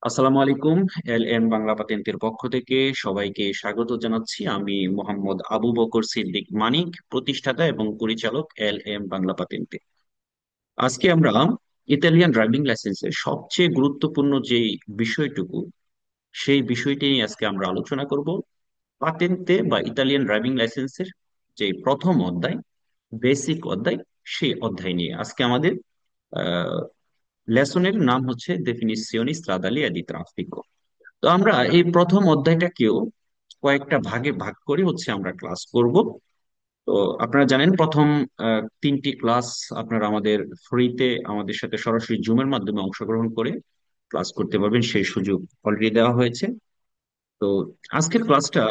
আসসালামু আলাইকুম। L M Bangla পাতেন্তের পক্ষ থেকে সবাইকে স্বাগত জানাচ্ছি। আমি মোহাম্মদ আবু বকর সিদ্দিক মানিক, প্রতিষ্ঠাতা এবং পরিচালক এল এম বাংলা পাতেন্তে। আজকে আমরা ইতালিয়ান ড্রাইভিং লাইসেন্সের সবচেয়ে গুরুত্বপূর্ণ যে বিষয়টুকু, সেই বিষয়টি নিয়ে আজকে আমরা আলোচনা করব। পাতেন্তে বা ইতালিয়ান ড্রাইভিং লাইসেন্সের যে প্রথম অধ্যায়, বেসিক অধ্যায়, সেই অধ্যায় নিয়ে আজকে আমাদের লেসনের নাম হচ্ছে ডেফিনিশিওনি স্ট্রাদালি এ দি ট্রাফিকো। তো আমরা এই প্রথম অধ্যায়টাকেও কয়েকটা ভাগে ভাগ করে আমরা ক্লাস করব। তো আপনারা জানেন, প্রথম তিনটি ক্লাস আপনারা আমাদের ফ্রিতে আমাদের সাথে সরাসরি জুমের মাধ্যমে অংশগ্রহণ করে ক্লাস করতে পারবেন, সেই সুযোগ অলরেডি দেওয়া হয়েছে। তো আজকের ক্লাসটা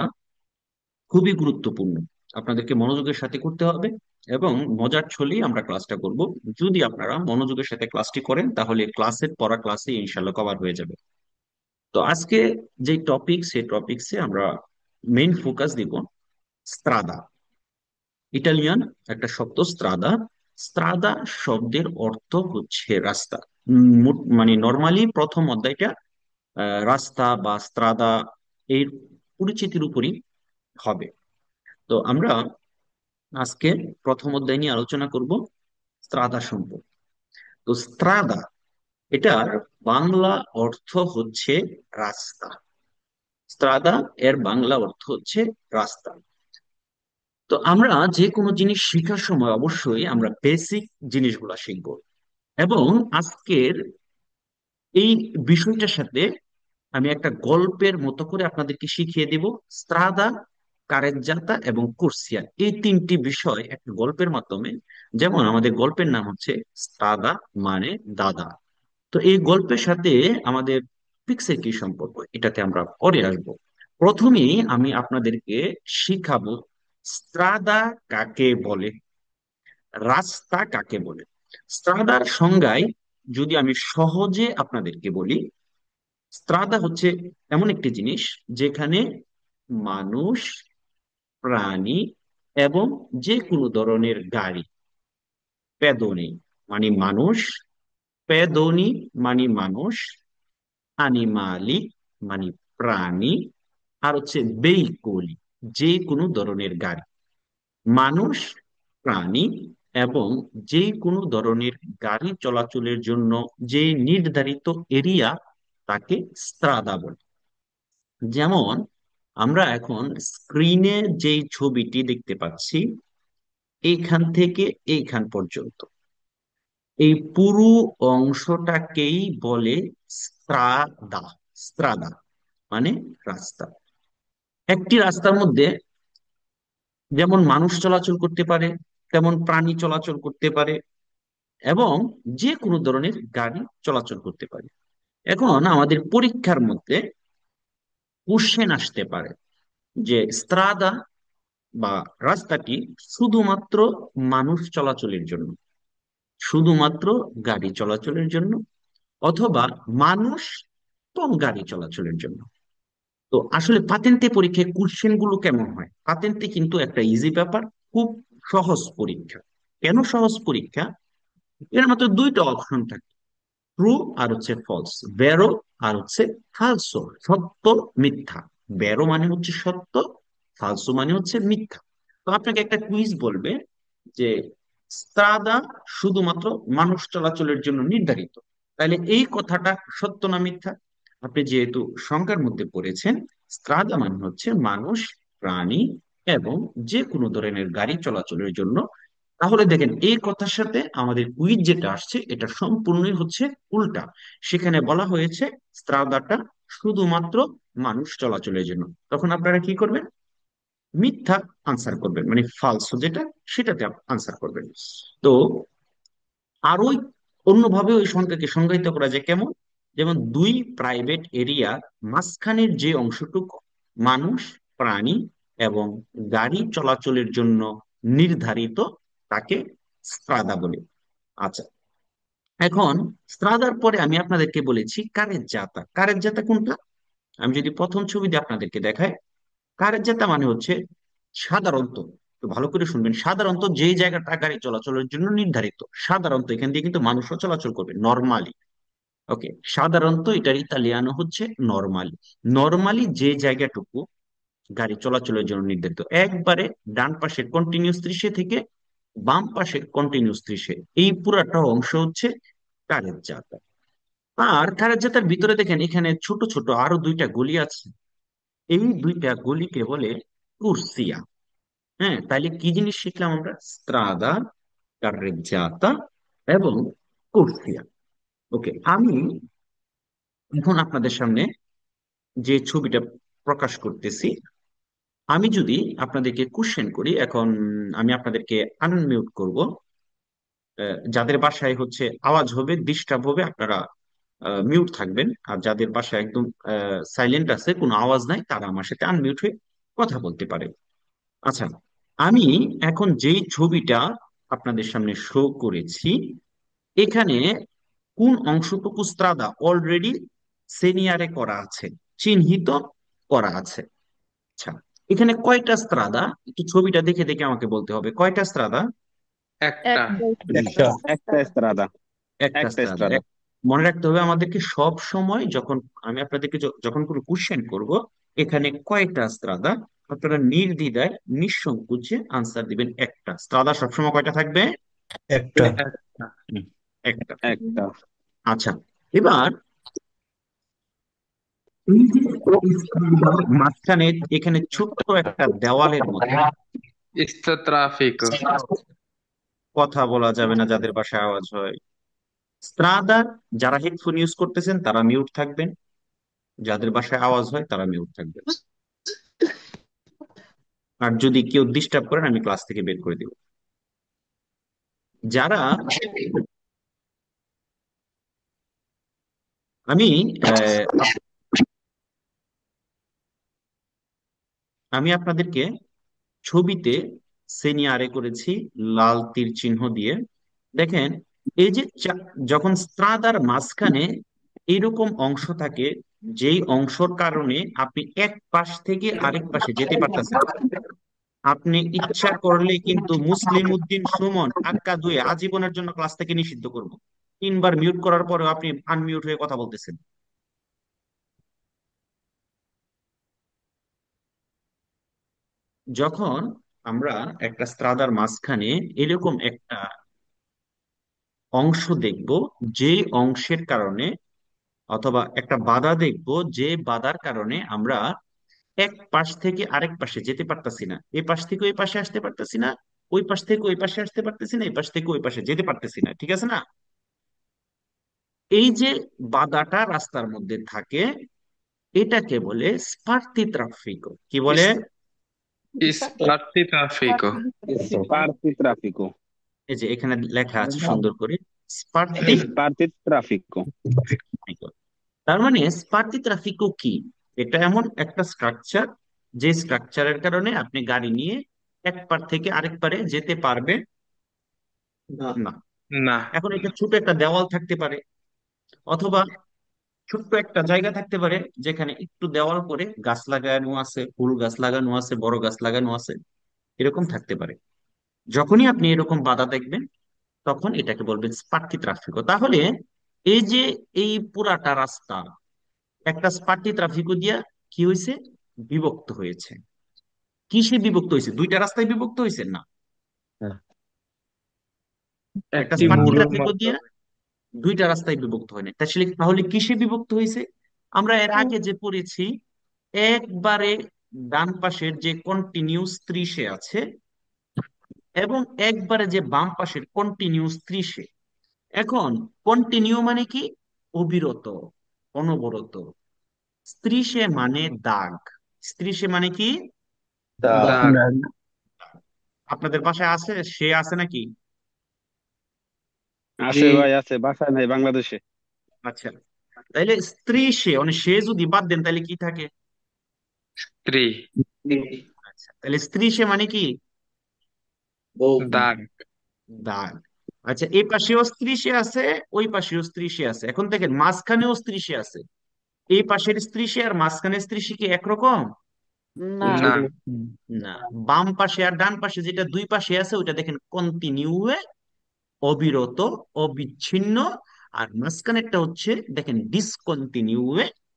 খুবই গুরুত্বপূর্ণ, আপনাদেরকে মনোযোগের সাথে করতে হবে এবং মজার ছলেই আমরা ক্লাসটা করব। যদি আপনারা মনোযোগের সাথে ক্লাসটি করেন তাহলে ক্লাসের পড়া ক্লাসে ইনশাল্লাহ কভার হয়ে যাবে। তো আজকে যে টপিক, সেই টপিকসে আমরা মেইন ফোকাস দিব স্ত্রাদা। ইটালিয়ান একটা শব্দ স্ত্রাদা। স্ত্রাদা শব্দের অর্থ হচ্ছে রাস্তা। মানে নর্মালি প্রথম অধ্যায়টা রাস্তা বা স্ত্রাদা এর পরিচিতির উপরই হবে। তো আমরা আজকে প্রথম অধ্যায় নিয়ে আলোচনা করব স্ত্রাদা সম্পর্কে। তো স্ত্রাদা, এটার বাংলা অর্থ হচ্ছে রাস্তা। স্ত্রাদা এর বাংলা অর্থ হচ্ছে রাস্তা। তো আমরা যে কোনো জিনিস শেখার সময় অবশ্যই আমরা বেসিক জিনিসগুলা শিখবো, এবং আজকের এই বিষয়টার সাথে আমি একটা গল্পের মতো করে আপনাদেরকে শিখিয়ে দিব। স্ত্রাদা, কারেজ্জাতা এবং কুর্সিয়া, এই তিনটি বিষয় একটা গল্পের মাধ্যমে। যেমন আমাদের গল্পের নাম হচ্ছে স্ত্রাদা মানে দাদা। তো এই গল্পের সাথে আমাদের ফিক্সের কি সম্পর্ক, এটাতে আমরা পরে আসবো। প্রথমেই আমি আপনাদেরকে শিখাবো স্ত্রাদা কাকে বলে, রাস্তা কাকে বলে। স্ত্রাদার সংজ্ঞায় যদি আমি সহজে আপনাদেরকে বলি, স্ত্রাদা হচ্ছে এমন একটি জিনিস যেখানে মানুষ, প্রাণী এবং যে কোনো ধরনের গাড়ি, পেদোনি মানে মানুষ, পেদোনি মানে মানুষ, আনিমালি মানে প্রাণী, আর হচ্ছে বেইকুলি যে কোনো ধরনের গাড়ি, মানুষ, প্রাণী এবং যে কোনো ধরনের গাড়ি চলাচলের জন্য যে নির্ধারিত এরিয়া, তাকে স্ত্রাদা বলে। যেমন আমরা এখন স্ক্রিনে যেই ছবিটি দেখতে পাচ্ছি, এইখান থেকে এইখান পর্যন্ত এই পুরো অংশটাকেই বলে স্ত্রাদা। স্ত্রাদা মানে রাস্তা। একটি রাস্তার মধ্যে যেমন মানুষ চলাচল করতে পারে, তেমন প্রাণী চলাচল করতে পারে এবং যে কোনো ধরনের গাড়ি চলাচল করতে পারে। এখন আমাদের পরীক্ষার মধ্যে কোশ্চেন আসতে পারে যে স্ত্রাদা বা রাস্তাটি শুধুমাত্র মানুষ চলাচলের জন্য, শুধুমাত্র গাড়ি চলাচলের জন্য, অথবা মানুষ এবং গাড়ি চলাচলের জন্য। তো আসলে পাতেন্তে পরীক্ষায় কোশ্চেন গুলো কেমন হয়? পাতেন্তে কিন্তু একটা ইজি ব্যাপার, খুব সহজ পরীক্ষা। কেন সহজ পরীক্ষা? এর মাত্র দুইটা অপশন থাকে, ট্রু আর হচ্ছে ফলস, ভেরো আর হচ্ছে ফালসো, সত্য মিথ্যা। ভেরো মানে হচ্ছে সত্য, ফালসো মানে হচ্ছে মিথ্যা। তো আপনাকে একটা কুইজ বলবে যে স্ত্রাদা শুধুমাত্র মানুষ চলাচলের জন্য নির্ধারিত, তাহলে এই কথাটা সত্য না মিথ্যা? আপনি যেহেতু সংখ্যার মধ্যে পড়েছেন, স্ত্রাদা মানে হচ্ছে মানুষ, প্রাণী এবং যে কোনো ধরনের গাড়ি চলাচলের জন্য, তাহলে দেখেন এই কথার সাথে আমাদের কুইজ যেটা আসছে এটা সম্পূর্ণই হচ্ছে উল্টা। সেখানে বলা হয়েছে স্ত্রাদাটা শুধুমাত্র মানুষ চলাচলের জন্য। তখন আপনারা কি করবেন? মিথ্যা আনসার করবেন, মানে ফালসো যেটা, সেটাতে আনসার করবেন। তো আরো অন্যভাবে ওই সংখ্যাকে সংজ্ঞায়িত করা যায় কেমন? যেমন দুই প্রাইভেট এরিয়ার মাঝখানের যে অংশটুকু মানুষ, প্রাণী এবং গাড়ি চলাচলের জন্য নির্ধারিত, তাকে স্ত্রাদা বলে। আচ্ছা, এখন স্ত্রাদার পরে আমি আপনাদেরকে বলেছি কারের জাতা। কারের জাতা কোনটা? আমি যদি প্রথম ছবিতে আপনাদেরকে দেখাই, কারের জাতা মানে হচ্ছে সাধারণত, তো ভালো করে শুনবেন, সাধারণত যেই জায়গাটা গাড়ি চলাচলের জন্য নির্ধারিত, সাধারণত এখান দিয়ে কিন্তু মানুষও চলাচল করবে নর্মালি। ওকে, সাধারণত এটার ইতালিয়ানো হচ্ছে নরমালি। নরমালি যে জায়গাটুকু গাড়ি চলাচলের জন্য নির্ধারিত, একবারে ডান পাশের কন্টিনিউস 30-এ থেকে বাম পাশের কন্টিনিউস 30-এ, এই পুরাটা অংশ হচ্ছে কারেজ্জাতা। আর কারেজ্জাতার ভিতরে দেখেন এখানে ছোট ছোট আরো দুইটা গলি আছে। এই দুইটা গলিকে বলে কুর্সিয়া। হ্যাঁ, তাইলে কি জিনিস শিখলাম আমরা? স্ত্রাদা, কারেজ্জাতা এবং কুর্সিয়া। ওকে, আমি এখন আপনাদের সামনে যে ছবিটা প্রকাশ করতেছি, আমি যদি আপনাদেরকে কোশ্চেন করি এখন, আমি আপনাদেরকে আনমিউট করব। যাদের বাসায় হচ্ছে আওয়াজ হবে, ডিস্টার্ব হবে, আপনারা মিউট থাকবেন। আর যাদের বাসায় একদম সাইলেন্ট আছে, কোনো আওয়াজ নাই, তারা আমার সাথে আনমিউট হয়ে কথা বলতে পারে। আচ্ছা, আমি এখন যেই ছবিটা আপনাদের সামনে শো করেছি, এখানে কোন অংশটুকু স্ত্রাদা অলরেডি সিনিয়ারে করা আছে, চিহ্নিত করা আছে। আচ্ছা, এখানে কয়টা স্ত্রাদা? একটু ছবিটা দেখে দেখে আমাকে বলতে হবে কয়টা স্ত্রাদা। একটা। একটা। একটা এস্ত্রাদা। একটা একটা স্ত্রাদা। এস্ত্রাদা। মনে রাখতে হবে আমাদেরকে সব সময়, যখন আমি আপনাদেরকে যখন কোনো কোশ্চেন করব, এখানে কয়টা স্ত্রাদা, আপনারা নির্দ্বিধায় নিঃসংকোচে আনসার দিবেন। একটা স্ত্রাদা সবসময় কয়টা থাকবে? একটা। একটা। হুম, একটা। একটা। আচ্ছা, এবার এই যে এই স্ত্রাদার মাঝখানে এখানে ছোট্ট একটা দেওয়ালের মতো, Sto traffico. কথা বলা যাবে না যাদের বাসায় আওয়াজ হয়। স্ত্রাদার, যারা হেডফোন ইউজ করতেছেন তারা মিউট থাকবেন, যাদের বাসায় আওয়াজ হয় তারা মিউট থাকবেন। আর যদি কেউ ডিস্টার্ব করেন আমি ক্লাস থেকে বের করে দিব। যারা আমি আমি আপনাদেরকে ছবিতে সিনিয়ারে করেছি লাল তীর চিহ্ন দিয়ে। দেখেন, এই যে যখন স্ত্রাদার মাঝখানে এরকম অংশ থাকে, যেই অংশের কারণে আপনি এক পাশ থেকে আরেক পাশে যেতে পারতেছেন না। আপনি ইচ্ছা করলে কিন্তু মুসলিম উদ্দিন সুমন আক্কা দুয়ে আজীবনের জন্য ক্লাস থেকে নিষিদ্ধ করব। 3বার মিউট করার পরেও আপনি আনমিউট হয়ে কথা বলতেছেন। যখন আমরা একটা স্ত্রাদার মাঝখানে এরকম একটা অংশ দেখব, যে অংশের কারণে, অথবা একটা বাধা দেখব, যে বাধার কারণে আমরা এক পাশ থেকে আরেক পাশে যেতে পারতাছি না, এই পাশ থেকে ওই পাশে আসতে পারতাছি না, ওই পাশ থেকে ওই পাশে আসতে পারতেছি না, এই পাশ থেকে ওই পাশে যেতে পারতেছি না, ঠিক আছে না? এই যে বাধাটা রাস্তার মধ্যে থাকে, এটাকে বলে স্পার্তি ট্রাফিকো। কি বলে? Is- Sparti traffico. স্পার্তি ট্রাফিকো। এই যে এখানে লেখা আছে সুন্দর করে, স্পার্তি স্পার্তি ট্রাফিকো। ট্রাফিকো। তার মানে স্পার্তি ট্রাফিকো কি? এটা এমন একটা স্ট্রাকচার, যে স্ট্রাকচারের কারণে আপনি গাড়ি নিয়ে এক পার থেকে আরেক পারে যেতে পারবে না। না। এখন এটা ছোট একটা দেওয়াল থাকতে পারে, অথবা ছোট্ট একটা জায়গা থাকতে পারে যেখানে একটু দেওয়াল করে গাছ লাগানো আছে, ফুল গাছ লাগানো আছে, বড় গাছ লাগানো আছে, এরকম থাকতে পারে। যখনই আপনি এরকম বাধা দেখবেন, তখন এটাকে বলবেন স্পার্কি ট্রাফিকও। তাহলে এই যে এই পুরাটা রাস্তা একটা স্পার্কি ট্রাফিকও দিয়া কি হয়েছে? বিভক্ত হয়েছে। কিসে বিভক্ত হয়েছে? দুইটা রাস্তায় বিভক্ত হয়েছে না, একটা একটি স্পার্কি মূলর ট্রাফিকও দিয়া মাধ্যমে। দুইটা রাস্তায় বিভক্ত হয় না। তাহলে তাহলে কিসে বিভক্ত হয়েছে? আমরা এর আগে যে পড়েছি, একবারে ডান পাশের যে কন্টিনিউস 30-এ আছে, এবং একবারে যে বাম পাশের কন্টিনিউস 30-এ। এখন কন্টিনিউ মানে কি? অবিরত, অনবরত। 30-এ মানে দাগ। 30-এ মানে কি? দাগ। আপনাদের বাসায় আছে, সে আছে নাকি? জি। আছে ভাই, আছে, বাসায় নাই, বাংলাদেশে। আচ্ছা, তাইলে স্ত্রী সে, মানে সে যদি বাদ দেন তাহলে কি থাকে? স্ত্রী। আচ্ছা, তাহলে স্ত্রী সে মানে কি? দাগ। দাগ। আচ্ছা, এই পাশেও স্ত্রী সে আছে, ওই পাশেও স্ত্রী সে আছে। এখন দেখেন মাঝখানেও স্ত্রী সে আছে। এই পাশের স্ত্রী সে আর মাঝখানের স্ত্রী সে কি একরকম? না। না। বাম পাশে আর ডান পাশে যেটা দুই পাশে আছে, ওইটা দেখেন কন্টিনিউ, অবিরত, অবিচ্ছিন্ন, আর মাঝখানেরটা হচ্ছে দেখেন ডিসকন্টিনিউ,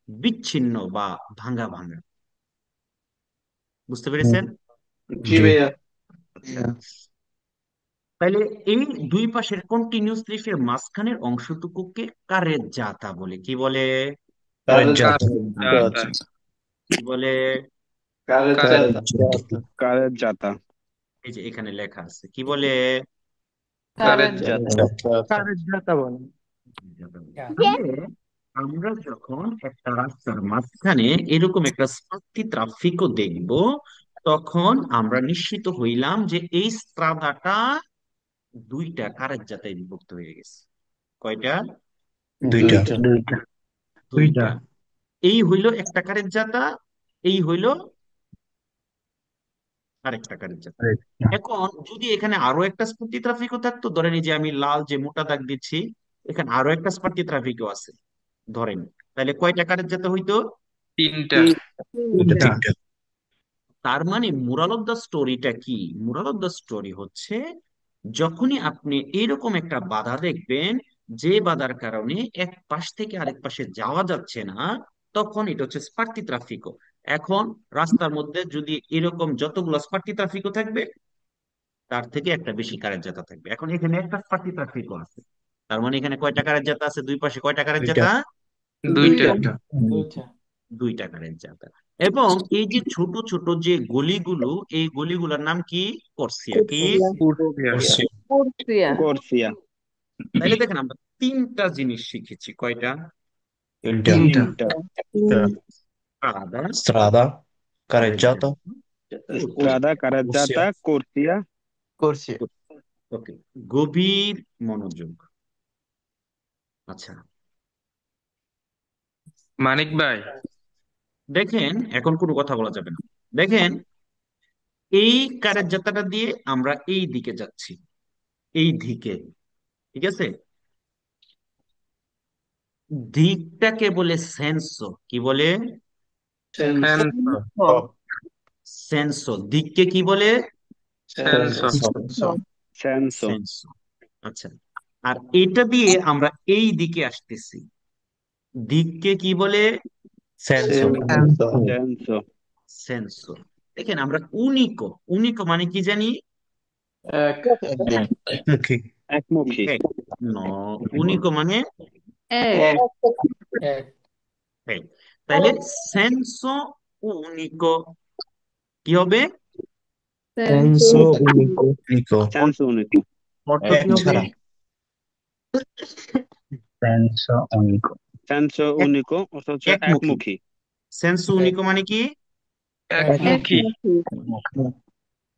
বিচ্ছিন্ন বা ভাঙা ভাঙা। বুঝতে হুম, পেরেছেন? জি ভাইয়া। আচ্ছা, তাহলে এই দুই পাশের কন্টিনিউয়াস লিফের মাঝখানের অংশটুকুকে কারেজ্জাতা বলে। কি বলে? কারেজ্জাতা। কারেজ্জাতা। কি বলে? কারেজ্জাতা। কারেজ্জাতা। কারের জাতা। এই যে এখানে লেখা আছে, কি বলে? কারেজ্জাতা। কারেজ্জাতা। কারেজ্জাতা বলে। তাহলে আমরা যখন একটা রাস্তার মাঝখানে এরকম একটা স্পার্কি ট্রাফিকও দেখব, তখন আমরা নিশ্চিত হইলাম যে এই স্ট্রাদাটা দুইটা কারেজ্জাতায় বিভক্ত হয়ে গেছে। কয়টা? দুইটা। দুইটা। দুইটা। দুইটা। এই হইল একটা কারেজ্জাতা, এই হইল আরেকটা কারেজ্জাতা। আরেকটা। এখন যদি এখানে আরো একটা স্পতি ট্রাফিকও থাকতো, ধরেন এই যে আমি লাল যে মোটা দাগ দিচ্ছি, এখানে আরো একটা স্পতি ট্রাফিকও আছে ধরেন, তাহলে কয়টা কারেজ্জাতা হইতো? তিনটা। দুইটা। তিনটা। তিনটা। তার মানে মোরাল অফ দ্য স্টোরিটা কি? মোরাল অফ দ্য স্টোরি হচ্ছে, যখনই আপনি এরকম একটা বাধা দেখবেন, যে বাধার কারণে এক পাশ থেকে আরেক পাশে যাওয়া যাচ্ছে না, তখন এটা হচ্ছে স্পার্কি ট্রাফিকও। এখন রাস্তার মধ্যে যদি এরকম যতগুলো স্পার্কি ট্রাফিকও থাকবে, তার থেকে একটা বেশি কারেন্ট জাতা থাকবে। এখন এখানে একটা স্পার্কি ট্রাফিকও আছে, তার মানে এখানে কয়টা কারেন্ট জাতা আছে? দুই পাশে কয়টা কারেন্ট দুইটা। জাতা? দুইটা। দুইটা। দুইটা। দুইটা কারেন্ট জাতা। এবং এই যে ছোট ছোট যে গলিগুলো, এই গলিগুলোর নাম কি? করসিয়া। কি? কুষ্টিয়া। করছি। পোর্সিয়া। কোর্সিয়া। তাইলে দেখেন আমরা তিনটা জিনিস শিখেছি। কয়টা? তিনটা। তিনটা। তিনটা। আদা, স্ত্রাদা। কারেন্ট কারেজ্জাতা। জাতা, কোর্সিয়া। ইস্ত্রাদা, কারের করছি। জাতা, কোর্সিয়া। করছি। ওকে, গভীর মনোযোগ। আচ্ছা, মানিক ভাই। দেখেন এখন কোনো কথা বলা যাবে না। দেখেন এই কারেন্ট যাত্রাটা দিয়ে আমরা এই দিকে যাচ্ছি, এই দিকে, ঠিক আছে? দিকটাকে বলে সেন্সো। কি বলে? সেন্সর। সব। সেন্সো। দিককে কি বলে? সেন্সর। সব। সেন্সো। সেন্সো। আচ্ছা, আর এটা দিয়ে আমরা এই দিকে আসতেছি, দিককে কি বলে? সেন্সো। সেন্সো। সেন্সো। দেখেন আমরা উনিকো, উনিকো মানে কি জানি? এক। একমুখী। একমুখী। এক। ন, উনিকো মানে এক। এক। এক। তাইলে সেন্সো উনিকো কি হবে? সেন্সো উনিকো। নিকো। সেন্সো উনিকো। অর্থ এক কি হবে? ছাড়া। সেন্সো উনিকো। সেন্সো এক, উনিকো অর্থ হচ্ছে একমুখী। একমুখী। সেন্সো এক। উনিকো মানে কি? একমুখী।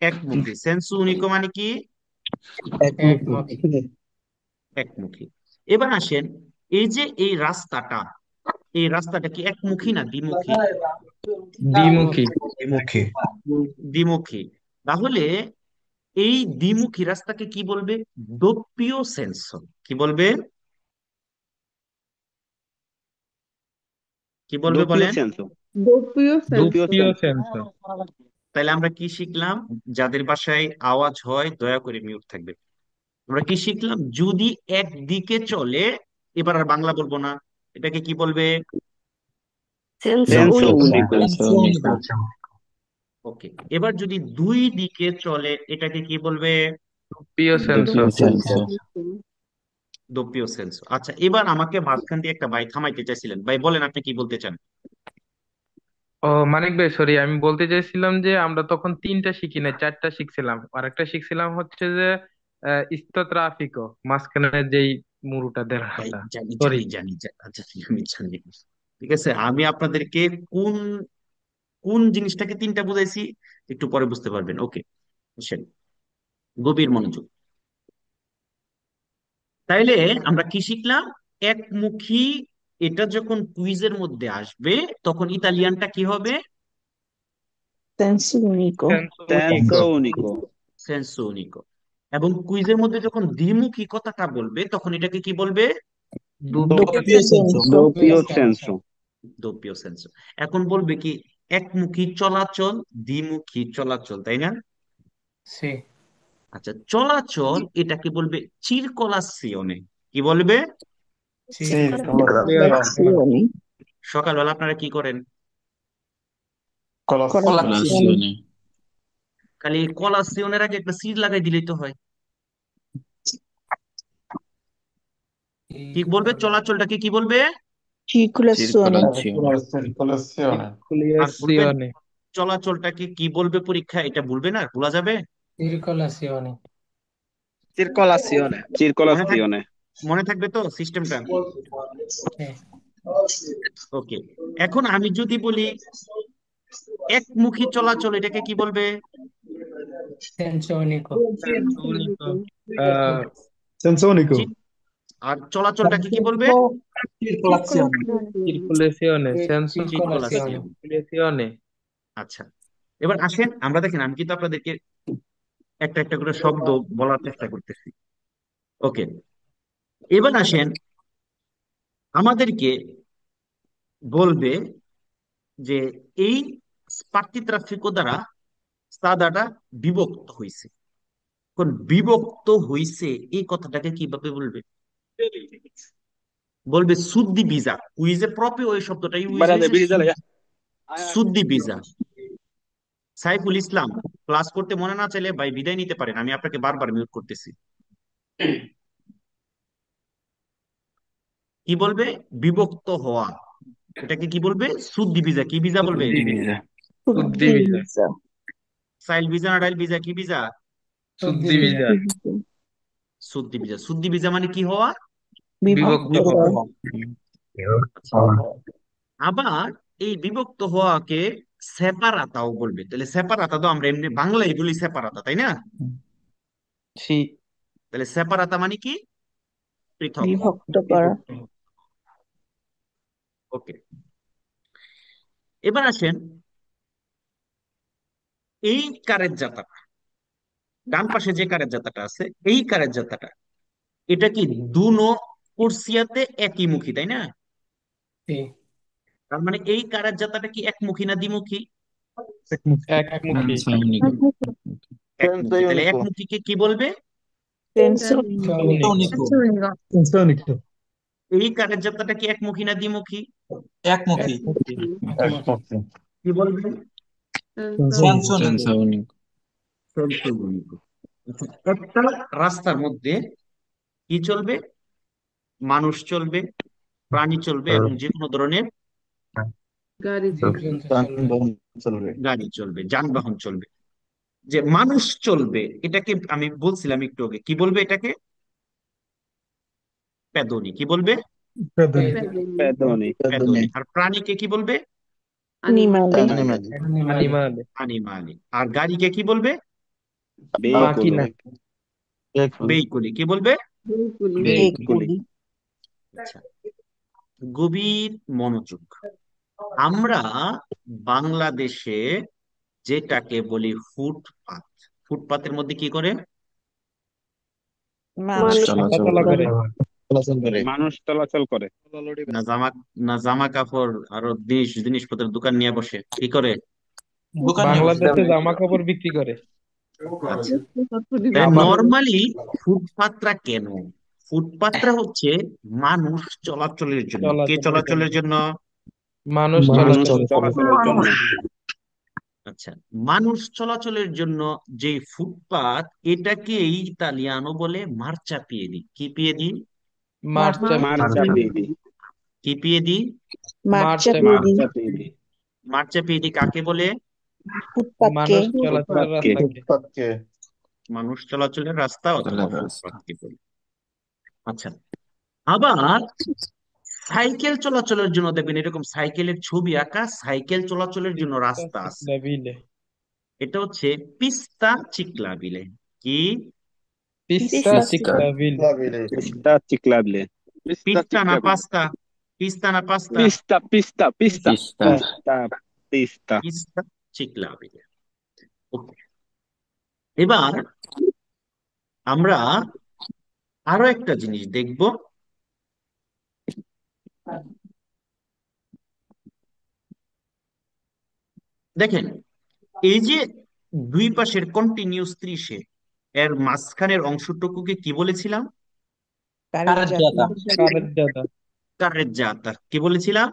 একমুখী। সেন্সো উনিকো মানে কি? একমুখী। একমুখী। এবার আসেন, এই যে এই রাস্তাটা, এই রাস্তাটা কি একমুখী না দ্বিমুখী? দ্বিমুখী। দ্বিমুখী। দ্বিমুখী। তাহলে এই দ্বিমুখী রাস্তাকে কি বলবে? দোপ্পিও সেন্সো। কি বলবে? কি বলবে দোপিও বলেন? সেন্সো। দোপিও দোপিও সেন্সর। দুপ্পিয় সেন্সো। সেন্সর। তাহলে আমরা কি শিখলাম? যাদের বাসায় আওয়াজ হয় দয়া করে মিউট থাকবে। আমরা কি শিখলাম? যদি একদিকে চলে, এবার আর বাংলা বলবো না, এটাকে কি বলবে? সেন্সো উনিকো। ওকে। এবার যদি দুই দিকে চলে, এটাকে কি বলবে? দুপ্পিয় দোপিও সেন্সর। সেন্সো। দোপ্পিও সেন্সো। আচ্ছা, এবার আমাকে মাঝখান দিয়ে একটা ভাই থামাইতে চাইছিলেন, ভাই বলেন আপনি কি বলতে চান? ও মানিক ভাই, সরি, আমি বলতে চাইছিলাম যে আমরা তখন তিনটা শিখি নাই, চারটা শিখছিলাম। আর একটা শিখছিলাম হচ্ছে যে ইস্তো ট্রাফিকো, মাঝখানে যেই মুরুটা ভাই দেড়াটা। জানি সরি। জানি জানি আচ্ছা, আমি জানি। ঠিক আছে, আমি আপনাদেরকে কোন কোন জিনিসটাকে তিনটা বুঝাইছি একটু পরে বুঝতে পারবেন। ওকে, আসেন, গভীর মনোযোগ। তাইলে আমরা কি শিখলাম? একমুখী। এটা যখন কুইজের মধ্যে আসবে, তখন ইতালিয়ানটা কি হবে? সেন্সর উনিকো। সেন্সো সেন্সো উনিকো। উনিকো। সেন্সো উনিকো। এবং কুইজের মধ্যে যখন দ্বিমুখী কথাটা বলবে, তখন এটাকে কি বলবে? দুপ্পিয় দোপিও সেন্সর। দোপিও সেন্সো। দোপিও সেন্সো। এখন বলবে কি? একমুখী চলাচল, দ্বিমুখী চলাচল, তাই না? সি। আচ্ছা, চলাচল এটাকে বলবে চিরকলাসিওনে। কি বলবে? Circolazione. সকালবেলা আপনারা কি করেন? Colazione. colazione, খালি কলাসিওনের আগে একটা সির লাগাই দিলেই তো হয়। কি বলবে? চলাচলটাকে কি বলবে? Circolazione. circolazione, আর বলবে কুলিয়াসিওনে। চলাচলটাকে কি বলবে পরীক্ষা, এটা বলবে না, ভোলা যাবে? Circolazione. Circolazione. মনে থাক Circolazione. মনে থাকবে তো সিস্টেমটা? Sì. ওকে। এখন আমি যদি বলি একমুখী চলাচল, এটাকে কি বলবে? Senso unico. সেন্স উনিকো। আহ, senso unico, জি। আর চলাচলটাকে কি বলবে? circolazione, circolazione, senso Circolazione. Circulation. circolazione। আচ্ছা, এবার আসেন, আমরা দেখেন আমি কিন্তু আপনাদেরকে একটা একটা করে শব্দ বলার চেষ্টা করতেছি। ওকে, এবার আসেন, আমাদেরকে বলবে যে এই স্পার্টিত্রাফিকো দ্বারা সাদাটা বিভক্ত হয়েছে। কোন বিভক্ত হইছে এই কথাটাকে কিভাবে বলবে? বলবে সুদ্দি বিজা। উইজে প্রপে ওই শব্দটা ইউজ Guardate, হয়েছে, vedi dalle- সুদ্দি বিজা। Saiful Islam, class করতে মনে না চাইলে ভাই বিদায় নিতে পারেন, আমি আপনাকে বারবার মিউট করতেছি। কি বলবে? বিভক্ত হওয়া। এটাকে কি বলবে? সুদ্দি বিজা। কি বিজা বলবে? suddivisa, Suddivisa। সাইল বিজা না ডাইল বিজা? কি বিজা? Suddivisa। সুদ্দি বিজা। সুদ্দি বিজা মানে কি হওয়া? বিভক্ত হওয়া। vivo, আচ্ছা, আবার এই বিভক্ত হওয়াকে সেপারাতাও বলবে। তাহলে সেপারাতা তো আমরা এমনি বাংলায় বলি সেপারাতা, তাই না? সি। তাহলে সেপারাতা মানে কি? পৃথক। বিভক্ত করা। ওকে, এবার আসেন এই কারের জাতাটা, ডান পাশে যে কারের জাতাটা আছে, এই কারের জাতাটা, এটা কি দুনো কোর্সিয়াতে একই মুখী, তাই না? Sì. তার মানে এই কারের জাতাটা কি একমুখী না দ্বিমুখী? একমুখী। senso unico, একমুখী। তাহলে একমুখীকে কি বলবে? Senso unico। unico. senso unico, এই কারের জাতাটা কি একমুখী না দ্বিমুখী? একমুখী, একমুখী, কি বলবে? senso unico, সেলফ-এগুইক। একটা রাস্তার মধ্যে কি চলবে? মানুষ চলবে, প্রাণী চলবে, এবং যে কোনো ধরনের যানবাহন চলবে, গাড়ি চলবে, যানবাহন চলবে। যে মানুষ চলবে, এটাকে আমি বলছিলাম একটু আগে, কি বলবে এটাকে? পেদনি। কি বলবে? পেদনি, pedoni, পেদনি, পেদনি। আর প্রাণীকে কি বলবে? Animali. অ্যানিমেল, অ্যানিমালে। আনিমালি। আর গাড়িকে কি বলবে? veicolo, মাকিনা। ভেহিকুলি। কি বলবে? Vehicle, Veicoli. আচ্ছা, গভীর মনোযোগ। আমরা বাংলাদেশে যেটাকে বলি ফুটপাত, ফুটপাতের মধ্যে কি করে? মানুষ চলাচল চলা করে। চলাচল করে, মানুষ চলাচল করে। না জামা, না জামা কাপড় আরো জিনিসপত্রের দোকান নিয়ে বসে কি করে? দোকান নিয়ে বসে, বাংলাদেশে জামা কাপড় বিক্রি করে। আচ্ছা, আবার নর্মালি ফুটপাতটা কেন? ফুটপাতটা হচ্ছে মানুষ চলাচলের জন্য। কে চলাচলের জন্য। চলাচলের জন্য? মানুষ মানুষ মানুষ চলাচলের জন্য। চলাচলের জন্য। আচ্ছা, মানুষ চলাচলের জন্য যে ফুটপাত, এটাকেই ইতালিয়ানো বলে মার্চাপিয়েদি। কি পিয়েদি? মার্চাপিয়েদি। Marciapiedi, কি পিয়েদি? মার্চাপিয়েদি। marciapiedi, মার্চাপিয়েদি কাকে বলে? ফুটপাতকে। মানুষ চলাচলের ফুটপাতকে। রাস্তাকে। ফুটপাতকে, মানুষ চলাচলের রাস্তা অথবা চলার রাস্তা, ফুটপাতকে বলে। আচ্ছা, আবার সাইকেল চলাচলের জন্য দেখবেন এরকম সাইকেলের ছবি আঁকা, সাইকেল চলাচলের জন্য রাস্তা আছে। বিলে। এটা হচ্ছে পিস্তা চিকলাবিলে। কি? পিস্তা পিস্তা চিকলাবিল। লাবিলে, Pista ciclabile. Pista পিস্তা না ciclabile. পাস্তা? পিস্তা না পাস্তা? Pista, pista, pista, পিস্তা, pista, pista. পিস্তা চিকলাবিলে। ওকে, এবার আমরা আরো একটা জিনিস দেখব। দেখেন, এই যে দুই পাশের কন্টিনিউয়াস ত্রিশে, এর মাঝখানের অংশটুকুকে কি বলেছিলাম? কারেজ্জাতা কারেজ্জাতা কারেজ্জাতা কি বলেছিলাম?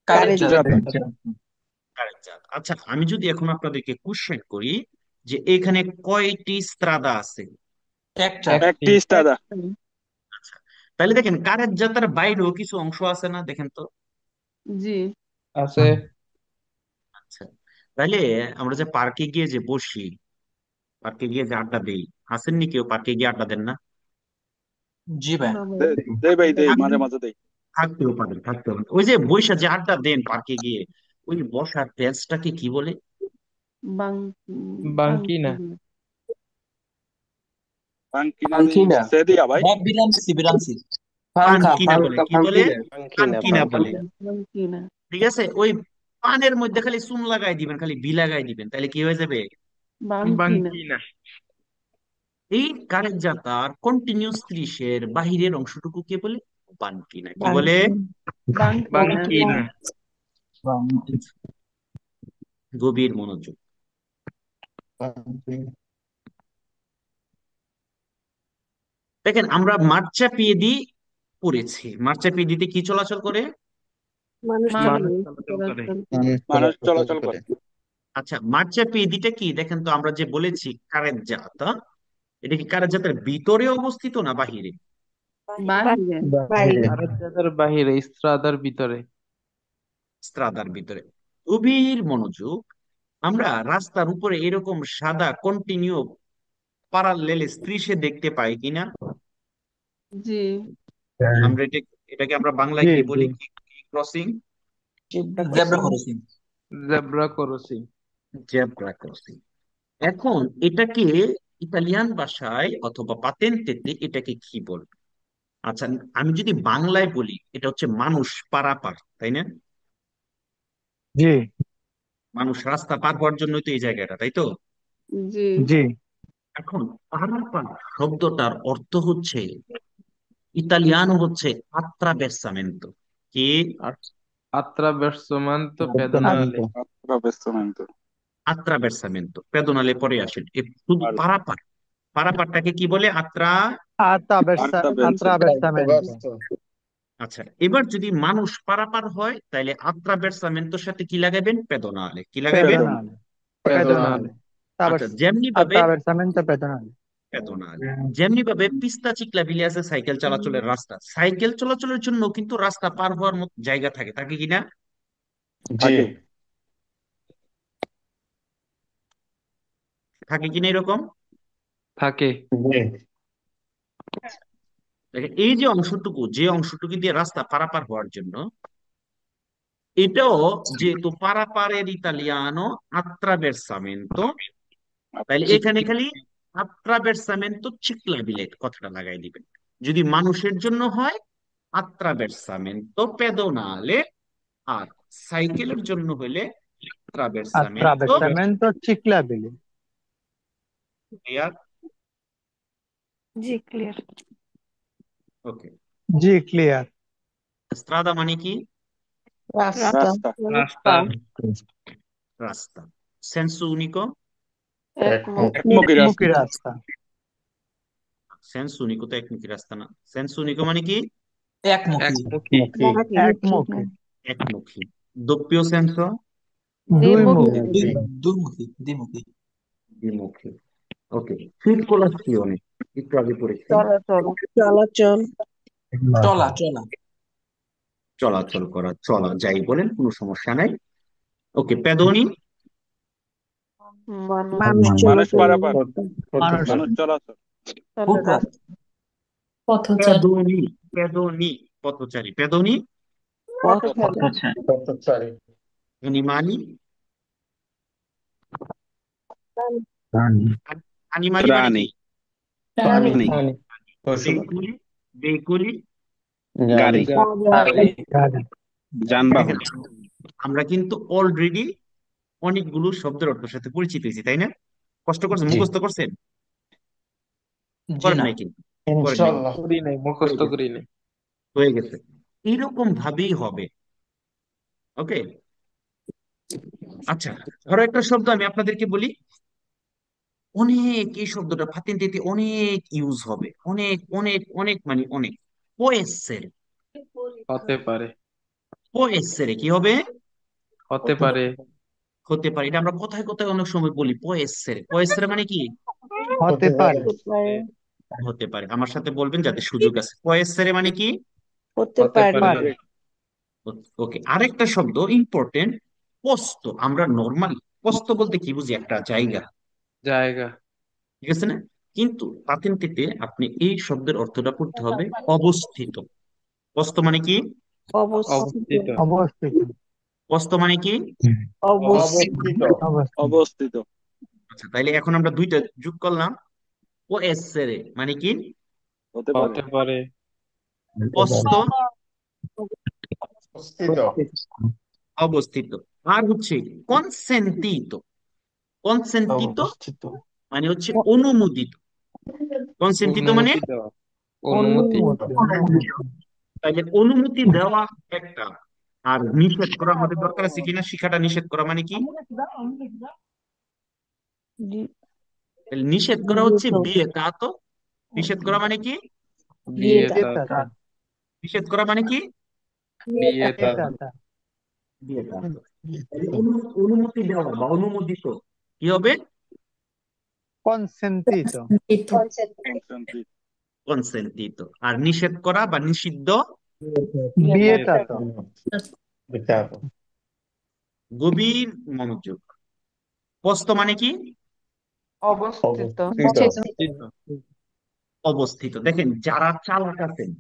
জাতা কারেজ্জাতা কারেজ্জাতা। আচ্ছা, আমি যদি এখন আপনাদেরকে কোশ্চেন করি যে এখানে কয়টি স্ত্রাদা আছে? একটি একটি ইস্তাদা আচ্ছা, তাহলে দেখেন কারেজ্জাতার বাইরেও কিছু অংশ আছে না, দেখেন তো। জি আছে আচ্ছা, তাহলে আমরা যে পার্কে গিয়ে যে বসি, পার্কে গিয়ে যে আড্ডা দেই, আসেননি কেউ পার্কে গিয়ে আড্ডা দেন না? না ভাই দেই ভাই দেই মাঝে মাঝে দেই থাকতেও পারেন, থাকতেও পারেন। ওই যে বৈশা যে আড্ডা দেন পার্কে গিয়ে, ওই বসার বেঞ্চটাকে কি বলে? বাং বাঙ্কিনা বাঙ্কিনা দি সে দিয়া ভাই পানকিনা বলে। কি বলে? পানকিনা বলে। বাংকি না ঠিক আছে, ওই পানের মধ্যে খালি চুন লাগাই দিবেন, খালি বি লাগাই দিবেন, তাহলে কি হয়ে যাবে? বাংকি না বাঙ্কিনা। এই কারেন্ট জাতার কন্টিনিউয়াস ত্রিশের বাহিরের অংশটুকু কে বলে? পানকিনা। কি বলে? বাংকি বাংকি না বাঙ্কিনা। গভীর মনোযোগ। দেখেন, আমরা মার্চাপিয়েদি পড়েছি। মার্চাপিয়েদিতে কি চলাচল করে? মানুষ মানুষ চলাচল করে। চলাচল মানুষ চলাচল করে আচ্ছা, মার্চাপিয়েদিটা কি দেখেন তো। আমরা যে বলেছি কারেন্ট জাতা, এটা কি কারেন্ট জাতের ভিতরে অবস্থিত না বাহিরে? বাহিরে বাইরে কারেজ্জাতার বাহিরে, ইস্ত্রাদার ভিতরে। স্ত্রাদার ভিতরে। গভীর মনোযোগ। আমরা রাস্তার উপরে এরকম সাদা কন্টিনিউ প্যারালেল স্ত্রীসে দেখতে পাই কিনা? জি আমরা এটাকে আমরা বাংলায় জি কি জি বলি? কি crossing? Zebra crossing. Zebra crossing. এখন এটাকে ইতালিয়ান ভাষায় অথবা পাতেন্তেতে এটাকে কি বলবে? আচ্ছা, আমি যদি বাংলায় বলি, এটা হচ্ছে মানুষ পারাপার, তাই না? জি মানুষ রাস্তা পার হওয়ার জন্যই তো এই জায়গাটা, তাই তো? জি জি এখন পারাপার শব্দটার অর্থ হচ্ছে, ইতালিয়ানো হচ্ছে আত্রাবেসামেন্তো। কি? আর attraversamento pedonale। attraversamento আত্রাবেসামেন্তো পেদোনালে পরে আসেন। শুধু আর পারাপার, পারাপারটাকে কি বলে? attraversamento attraversamento আচ্ছা, এবার যদি মানুষ পারাপার হয়, তাহলে আত্রাবেসামেন্টোর সাথে কি লাগাবেন? পেদোনালে। কি লাগাবেন? pedonale pedonale। আচ্ছা, যেমনি ভাবে attraversamento pedonale পেদোনালে, যেমনি ভাবে পিস্তা চিকলা বিলে আছে সাইকেল চলাচলের রাস্তা, সাইকেল চলাচলের জন্য কিন্তু রাস্তা পার হওয়ার মতো জায়গা থাকে, থাকে কিনা? থাকে থাকে কিনা এরকম? থাকে। দেখেন, এই যে অংশটুকু, যে অংশটুকু দিয়ে রাস্তা পারাপার হওয়ার জন্য, এটাও যেহেতু পারাপারের ইতালিয়ানো আত্রাবেরসামেন্তো, তাহলে এখানে খালি আত্রাবেরসামেন্তো চিকলাবিলে কথাটা লাগাই দিবেন। যদি মানুষের জন্য হয় আত্রাবেরসামেন্তো পেদোনালে, আর সাইকেলের জন্য হলে আত্রাবেরসামেন্তো। attraversamento ciclabile clear? জি ক্লিয়ার ওকে। জি ক্লিয়ার স্ট্রাদা মানে কি? রাস্তা রাস্তা রাস্তা। রাস্তা। সেন্সু উনিকো? একমুখ একমুখী একমুখী রাস্তা রাস্তা সেন্সু উনিকো তো একমুখী রাস্তা না। সেন্সু উনিকো মানে কি? একমুখী। একমুখী একমুখী। doppio senso? দুই দ্বিমুখী মুখী দ্বিমুখী। ওকে। circolazione একটু আগে পড়েছি। চলাচল চলাচল চলাচল করা, চলা, যাই বলেন, কোনো সমস্যা নাই। ওকে। পেদোনি? মানুষ মানুষ চলাচল পারাপার মানুষ মানুষ চলাচল রাস্তা পেদোনি, পেদোনি পথচারী। পেদোনি পথচারী animali? animali মানে কি? প্রাণী প্রাণী প্রাণী veicoli? veicoli? গাড়ি গাড়ি। যানবাহন দেখেন, আমরা কিন্তু অলরেডি অনেকগুলো শব্দের অর্থের সাথে পরিচিত হয়েছি, তাই না? কষ্ট করছেন, মুখস্থ করছেন? করেন নাই কিন্তু, করেন নাই কিন্তু। করি নাই, হয়ে মুখস্থ গেছে, করি নাই। হয়ে গেছে। এইরকম ভাবেই হবে। ওকে। আচ্ছা, ধরো একটা শব্দ আমি আপনাদেরকে বলি, অনেক, এই শব্দটা ফাতিন্তিতে অনেক ইউজ হবে, অনেক অনেক অনেক মানে অনেক। può essere, হতে পারে। può essere কি হবে? হতে পারে। হতে পারে। এটা আমরা কোথায় কোথায় অনেক সময় বলি può essere মানে কি? হতে পারে হতে পারে হতে পারে। আমার সাথে বলবেন যাতে সুযোগ আছে। può essere মানে কি? হতে হতে পারে পারে। ওকে, আরেকটা শব্দ ইম্পর্টেন্ট, পোস্ত। আমরা নর্মালি পোস্ত বলতে কি বুঝি? একটা জায়গা, জায়গা। ঠিক আছে না? কিন্তু পাতেন্টেতে আপনি এই শব্দের অর্থটা করতে হবে অবস্থিত। পোস্ত মানে কি? অবস্থিত অবস্থিত। অবস্থিত পোস্ত মানে কি? অবস্থিত অবস্থিত অবস্থিত অবস্থিত আচ্ছা, তাইলে এখন আমরা দুইটা যোগ করলাম। ও এসেরে মানে কি? হতে পারে হতে পারে। পোস্ত অবস্থিত অবস্থিত। আর হচ্ছে কনসেন্টিত। কনসেন্টিত অবস্থিত মানে হচ্ছে অনুমোদিত। কনসেন্টিত মানে অনুমতি দেওয়া। অনুমতি। অনুমতি তাইলে অনুমতি দেওয়া একটা, আর নিষেধ করা আমাদের দরকার আছে কিনা? শিখাটা নিষেধ করা মানে কি? দি- তাহলে নিষেধ করা হচ্ছে দিত বিয়ে তা তো। নিষেধ করা মানে কি? বিয়ে দিয়েতা তাতা। নিষেধ করা মানে কি? বিয়ে তাতা। দাতা বিয়ে তা তো। তাহলে অনুমতি দেওয়া বা অনুমোদিত কি হবে? কনসেন্টিতো কনসেন্ট্রিক কনসেন্টিত। আর নিষেধ করা বা নিষিদ্ধ? বিয়ে বিয়েতাতো তাতা। গভীর মনোযোগ। পোস্ত মানে কি? অবস্থিত অবস্থিত। অবস্থিত। দেখেন যারা চালাক আছেন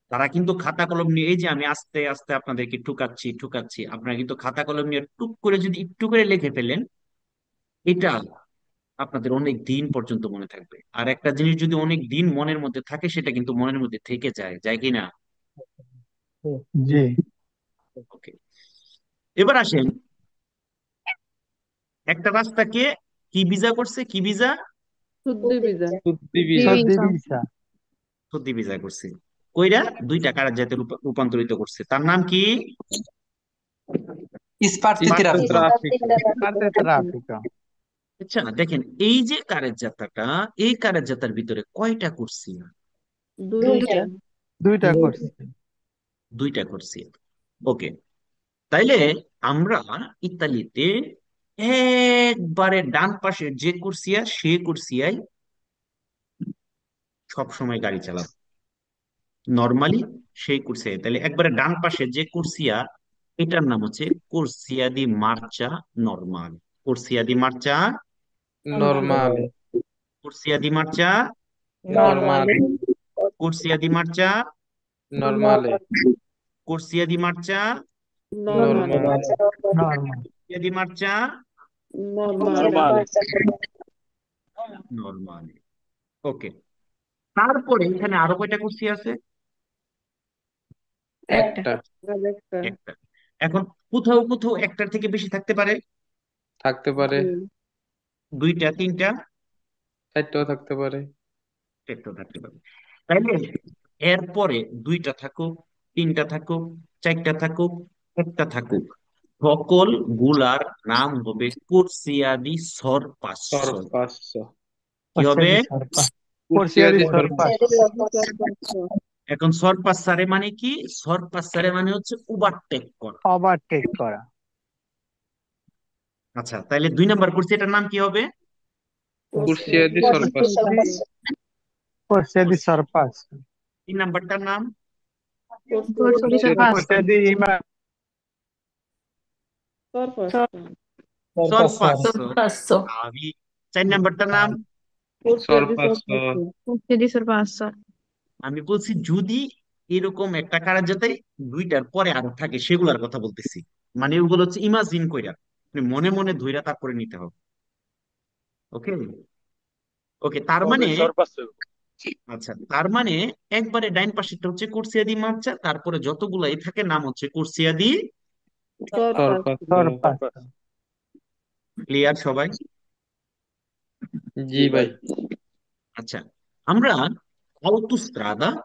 তারা কিন্তু খাতা কলম নিয়ে, এই যে আমি আস্তে আস্তে আপনাদেরকে ঠুকাচ্ছি ঠুকাচ্ছি, আপনারা কিন্তু খাতা কলম নিয়ে টুক করে যদি একটু করে লিখে ফেলেন, এটা আপনাদের অনেক দিন পর্যন্ত মনে থাকবে। আর একটা জিনিস যদি অনেক দিন মনের মধ্যে থাকে, সেটা কিন্তু মনের মধ্যে থেকে যায়, যায় কি না? জি ওকে, এবার আসেন, একটা রাস্তাকে কি ভিজা করছে? কি ভিজা? শুদ্ধি বিধান বুদ্ধি বিজয়। সর্দি ভিসা সর্দি ভিজা করছে। কইরা দুইটা কারা জাতে রূপান্তরিত করছে, তার নাম কি? স্পার্টে পার্থক্য। ট্রাফিক। পাতে ট্রাফিco আচ্ছা দেখেন, এই যে কারের জাতাটা, এই কারের জাতার ভিতরে কয়টা কুরসি? দুইটা দুইটা করছি দুইটা কুরসি। ওকে, তাইলে আমরা ইতালিতে একবারে ডান পাশের যে কুরসিয়া, সে কুরসিয়ায় সব সময় গাড়ি চালাবো নর্মালি, সেই কুরসিয়ায়। তাহলে একবারে ডান পাশে যে কুরসিয়া, এটার নাম হচ্ছে কুরসিয়া দি মার্চা নরমাল। কুরসিয়া দি মার্চা, নরমালে। কুরসিয়া দি মার্চা, নরমালে। কুরসিয়া দি মার্চা, নরমালে। কুরসিয়া দি মার্চা, নরমালে। নরমাল কুরসিয়া দি মার্চা, নরমালে নরমাল। ওকে, তারপরে এখানে আরো কয়টা কুরসি আছে? একটা। একটা। এখন কোথাও কোথাও একটার থেকে বেশি থাকতে পারে, থাকতে পারে। দুইটা তিনটা, চারটাও থাকতে পারে। একটাও থাকতে পারে। তাইলে এরপরে দুইটা থাকুক, তিনটা থাকুক, চারটা থাকুক, একটা থাকুক, সকল গুলার নাম হবে কুরসিয়াদি সরপাশ্য। সর্পাশ্ব। কি হবে? পরশিয়াদি কুর্সিয়াদি সরপাস সর্পাশ্ব। এখন সরপাসারে মানে কি? সরপাসারে মানে হচ্ছে ওভারটেক করা। ওভারটেক করা আচ্ছা, তাহলে দুই নাম্বার কুরসি, এটার নাম কি হবে? কুর্সিয়াদি সর্পাশ্ব। পরশিয়াদি সরপাস তিন নাম্বারটার নাম? কুর্সিয়াদি পরশিয়াদি ইমা সরপাশ্য। আমি চার নাম্বারটার নাম? সর্পাশ্ব। আমি বলছি যদি এরকম একটা কারা যাতে দুইটার পরে আরো থাকে, সেগুলার কথা বলতেছি। মানে ওগুলো হচ্ছে ইমাজিন কইরা, আপনি মনে মনে ধইরা তারপরে নিতে হবে। ওকে, ওকে, তার মানে, সর্পাশ্ব আচ্ছা তার মানে একবারে ডাইন পাশেরটা হচ্ছে কুরসিয়াদি মার্চা, তারপরে যতগুলাই থাকে নাম হচ্ছে কুরসিয়াদি। সর্পাশ্ব। সরপাস ক্লিয়ার সবাই? জি ভাই। আচ্ছা, আমরা আউটোস্ট্রাদা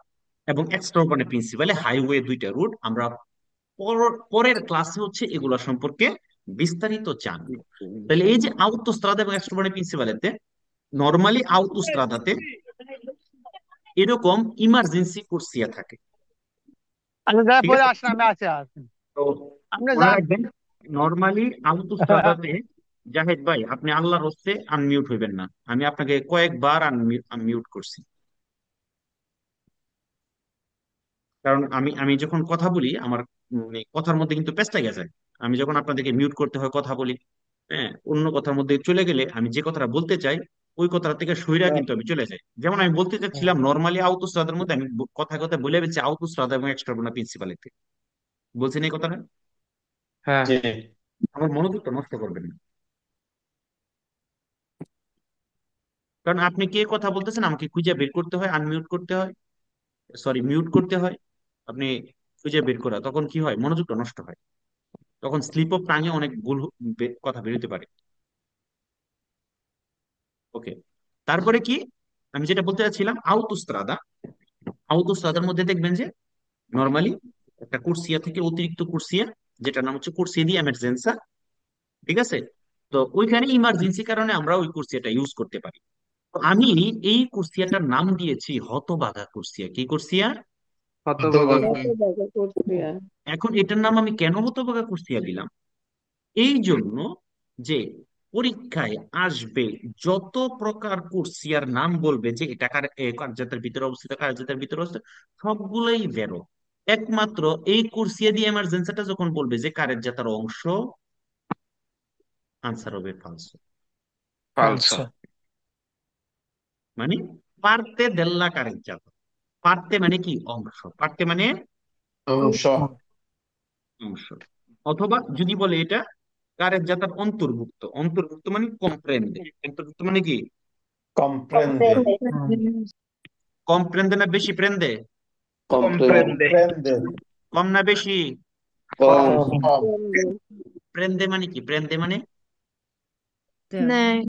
এবং এক্সট্রাউরবানে প্রিন্সিপালে হাইওয়ে, দুইটা রুট আমরা পরের ক্লাসে হচ্ছে এগুলা সম্পর্কে বিস্তারিত জানবো। তাহলে এই যে আউটোস্ট্রাদা এবং এক্সট্রাউরবানে প্রিন্সিপালেতে, নর্মালি আউটোস্ট্রাদাতে এরকম ইমার্জেন্সি কুরসিয়া থাকে, আচ্ছা যারা ঠিক পরে আছে? আসেন আমি আছি আসেন তো আপনি মনে যান। রাখবেন, নর্মালি আলতুস্ত্রাদাতে জাহেদ ভাই আপনি আল্লাহর হস্তে আনমিউট হইবেন না। আমি আপনাকে কয়েকবার আনমিউট করছি, কারণ আমি আমি যখন কথা বলি আমার কথার মধ্যে কিন্তু পেঁচটা গেছে। আমি যখন আপনাদেরকে মিউট করতে হয় কথা বলি, হ্যাঁ, অন্য কথার মধ্যে চলে গেলে আমি যে কথাটা বলতে চাই ওই কথাটা থেকে সইরা কিন্তু আমি চলে যাই। যেমন আমি বলতে চাচ্ছিলাম নর্মালি আউতোস্ত্রাদার মধ্যে আমি কথায় কথায় বলে বেঁচে আউতোস্ত্রাদা এবং এক্সট্রাপোনা প্রিন্সিপালিটি বলছেন এই কথাটা। হ্যাঁ। জি। আমার মনোযোগটা নষ্ট করবেন না, কারণ আপনি কে কথা বলতেছেন আমাকে খুঁজে বের করতে হয়, আনমিউট করতে হয়, সরি মিউট করতে হয়। আপনি খুঁজে বের করা তখন কি হয়, মনোযোগটা নষ্ট হয়, তখন স্লিপ অফ টাঙে অনেক ভুল কথা বেরোতে পারে। ওকে, তারপরে কি আমি যেটা বলতে চাচ্ছিলাম, আউতোস্ত্রাদা। আউতোস্ত্রাদার মধ্যে দেখবেন যে নর্মালি একটা কুর্সিয়া থেকে অতিরিক্ত কুর্সিয়া, যেটা নাম হচ্ছে কুর্সিয়া দি এমার্জেন্সা, ঠিক আছে? তো ওইখানে ইমার্জেন্সি কারণে আমরা ওই কুর্সিয়াটা ইউজ করতে পারি। তো আমি এই কুর্সিয়াটার নাম দিয়েছি হতবাগা কুর্সিয়া। কি কুর্সিয়া? হতভাগা কত টাকা করছি আর এখন এটার নাম আমি কেন হতবাগা কুর্সিয়া দিলাম, এই জন্য যে পরীক্ষায় আসবে যত প্রকার কুর্সিয়ার নাম বলবে যে এটা কার জাতের ভিতরে অবস্থিত, কার জাতের ভিতরে অবস্থিত, সবগুলোই ভেরো। একমাত্র এই কুর্সিয়া দিয়ে এমার্জেন্সিটা যখন বলবে যে কারের জাতার অংশ, আনসার হবে ফালসো। ফালসা। আচ্ছা মানে পারতে দেল্লা কারের জাত। পারতে মানে কি অংশ, পারতে মানে অংশ। অংশ। অথবা যদি বলে এটা কারের জাতার অন্তর্ভুক্ত, অন্তর্ভুক্ত মানে কম্প্রেন্ডে, অন্তর্ভুক্ত মানে কি comprende, কম প্রেন্দে না বেশি প্রেন্দে, কম্প্রেন্দে। comprende, কম না বেশি, কম। com, প্রেন্দে মানে কি, প্রেন্দে মানে নেয়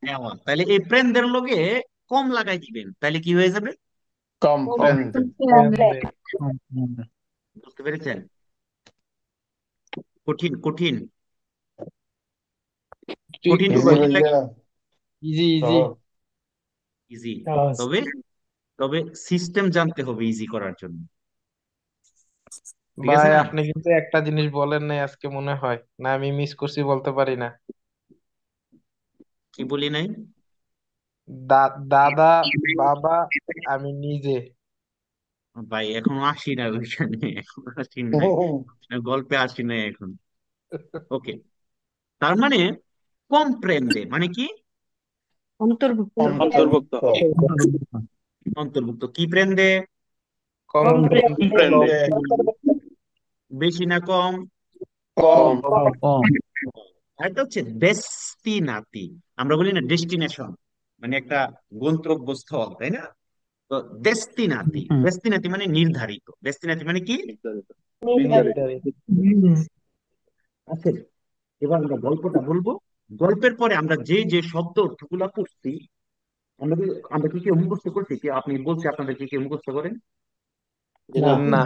নেওয়া। তাহলে এই প্রেন্দের লগে কম লাগাই দিবেন, তাহলে কি হয়ে যাবে? comprende, বুঝতে পেরেছেন? কঠিন কঠিন কঠিন একটু easy ভাই। কঠিন লাগে, भैया, ইজি ইজি। সহজ। ইজি। তবে তবে সিস্টেম জানতে হবে ইজি করার জন্য, ঠিক আছে ভাই না? আপনি কিন্তু একটা জিনিস বলেন নাই আজকে মনে হয়, না আমি মিস করছি বলতে পারি না। কি বলি নাই? দাদা, বাবা, আমি নিজে। ভাই এখনো আসি না ওইখানে, এখনো আসি নাই, গল্পে আসি নাই এখন। ওকে, তার মানে কম্প্রেন্ডে মানে কি অন্তর্ভুক্ত অন্তর্ভুক্ত। অন্তর্ভুক্ত। কি প্রেন্দে? কম্প্রেন্দে। Comprende। বেশি না কম? কম, আরেকটা হচ্ছে ডেস্টিনাতি। আমরা বলি না ডেস্টিনেশন মানে একটা গন্তব্যস্থল, তাই না? তো ডেস্টিনাতি, ডেস্টিনাতি মানে নির্ধারিত, ডেস্টিনাতি মানে কি নির্ধারিত। নির্ধারিত। নির্ধারিত। আছে। এবার আমরা গল্পটা বলবো, গল্পের পরে আমরা যে যে শব্দ অর্থগুলা পড়ছি, আমরা কি কি মুখস্থ করছি, কি আপনি বলছি আপনাদের কি কি মুখস্থ করেন? না, না।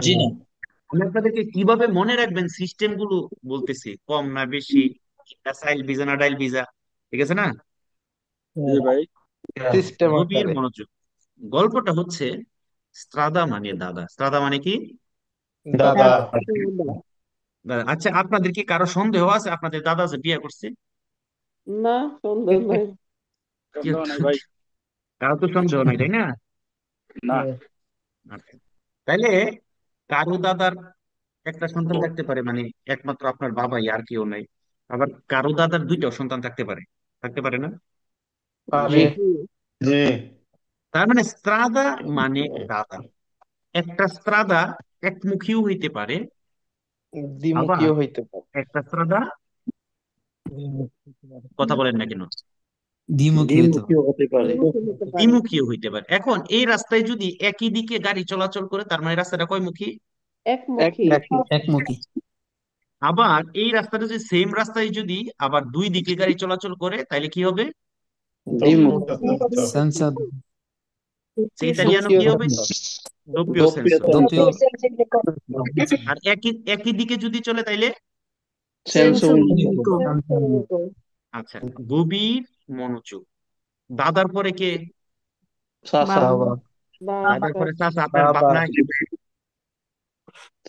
আমি আপনাদেরকে কিভাবে মনে রাখবেন সিস্টেম গুলো বলতেছি, কম না বেশি, সাইল ভিজা না ডাইল ভিজা, ঠিক আছে না? জি ভাই। সিস্টেম গভীর আকারে। মনোযোগ। গল্পটা হচ্ছে স্ত্রাদা মানে দাদা। স্ত্রাদা মানে কি দাদা, দাদা। আচ্ছা, আপনাদের কি কারো সন্দেহ আছে আপনাদের দাদা যে বিয়ে করছে? না সন্দেহ নাই কি সন্দেহ নাই ভাই। কারো তো সন্দেহ নাই, তাই না? না। আচ্ছা, তাইলে কারো দাদার একটা সন্তান থাকতে পারে, মানে একমাত্র আপনার বাবাই, আর কেউ নাই। আবার কারো দাদার দুইটা সন্তান থাকতে পারে, থাকতে পারে না? জি, পারে। জি, তার মানে স্ত্রাদা মানে দাদা। একটা স্ত্রাদা একমুখীও হইতে পারে, আবার দ্বিমুখীও হইতে পারে। একটা স্ত্রাদা, কথা বলেন না কেন, দ্বিমুখী হতে পারে। হতে পারে দ্বিমুখীও হইতে পারে। এখন এই রাস্তায় যদি একই দিকে গাড়ি চলাচল করে তার মানে রাস্তাটা কয়মুখী? একমুখী আবার এই রাস্তাটা যদি সেম রাস্তায় যদি আবার দুই দিকে গাড়ি চলাচল করে তাহলে কি হবে? দ্বিমুখী। সে ইতালিয়ানো কি হবে? ডোppio দোপিও senso। সেন্স। আর একই একই দিকে যদি চলে তাইলে সেন্স আচ্ছা, গভীর মনোযোগ। দাদার পরে কে? সাসা। বাবা বাবা। বাবা দাদার পরে চাচা, আপনার বাপ বাবা। নাই?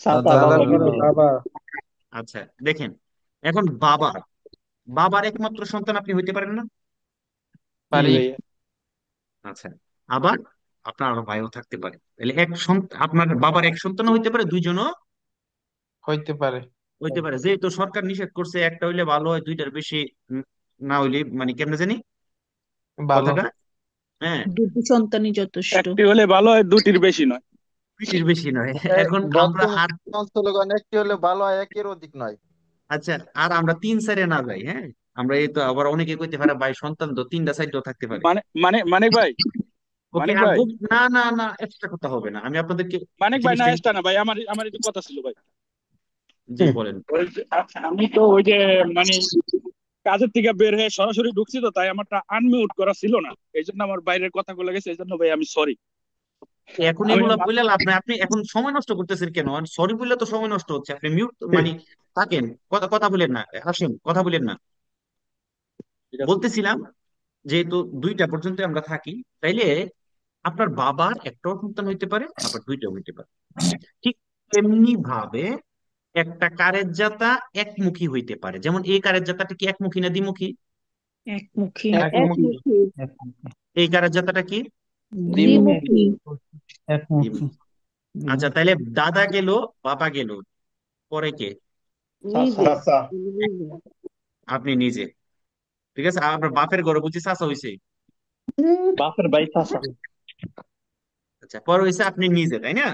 চাচা দাদার বাবা পরে বাবা। আচ্ছা, দেখেন, এখন বাবার বাবার একমাত্র সন্তান আপনি হইতে পারেন না? জি পারি। ভাইয়া আচ্ছা, আবার আপনার আরো ভাইও থাকতে পারে, তাহলে এক সন্তান, আপনার বাবার এক সন্তান হইতে পারে, দুইজনও হইতে পারে। হইতে পারে। যেহেতু সরকার নিষেধ করছে একটা হইলে ভালো হয়, দুইটার বেশি না হইলে, মানে কেমনে জানি ভালো। কথাটা, হ্যাঁ, দুটি সন্তানই যথেষ্ট। একটি হলে ভালো হয়, দুটির বেশি নয়। দুইটির বেশি নয়। এক এখন আমরা বর্তমান আর, স্লোগান একটি হলে ভালো হয়, একের অধিক নয়। আচ্ছা, আর আমরা তিন সাইডে না যাই, হ্যাঁ, আমরা এই তো আবার অনেকে কইতে পারে ভাই সন্তান তো তিনটা সাইডও থাকতে পারে। মানিক ভাই, ওকে, মানিক আর ভাই, না না না, এক্সট্রা কথা হবে না, আমি আপনাদেরকে মানিক ভাই, না জিনিসটা, এসটা না ভাই, আমার আমার একটু কথা ছিল ভাই। জি বলেন। আচ্ছা, আমি তো ওই যে মানে কাজের থেকে বের হয়ে সরাসরি ঢুকছি, তো তাই আমারটা আনমিউট করা ছিল না, এই জন্য আমার বাইরের কথাগুলো গেছে, এই জন্য ভাই আমি সরি। এখন আমি এগুলা বললে লাভ নাই, আপনি এখন সময় নষ্ট করতেছেন কেন? সরি বললে তো সময় নষ্ট হচ্ছে, আপনি মিউট মানে থাকেন, কথা কথা বলেন না, আসেন কথা বলেন না। ঠিক আছে। বলতেছিলাম, যেহেতু দুইটা পর্যন্ত আমরা থাকি, তাইলে আপনার বাবার একটাও সন্তান হইতে পারে, আবার দুইটাও হইতে পারে। ঠিক তেমনি ভাবে একটা কারের জাতা একমুখী হইতে পারে, যেমন এই কারের জাতাটা কি একমুখী না দ্বিমুখী? একমুখী। একমুখী। একমুখী। এই কারের জাতাটা কি? দ্বিমুখী। দ্বিমুখী। একমুখী। দ্বিমুখী। আচ্ছা, তাইলে দাদা গেল, বাবা গেল, পরে কে? নিজে। চাচা নিজে। আপনি নিজে। ঠিক আছে, আপনার বাপের ঘরে বুঝি চাচা হইছে? বাপের ভাই চাচা আচ্ছা, পরে হইছে আপনি নিজে, তাই না?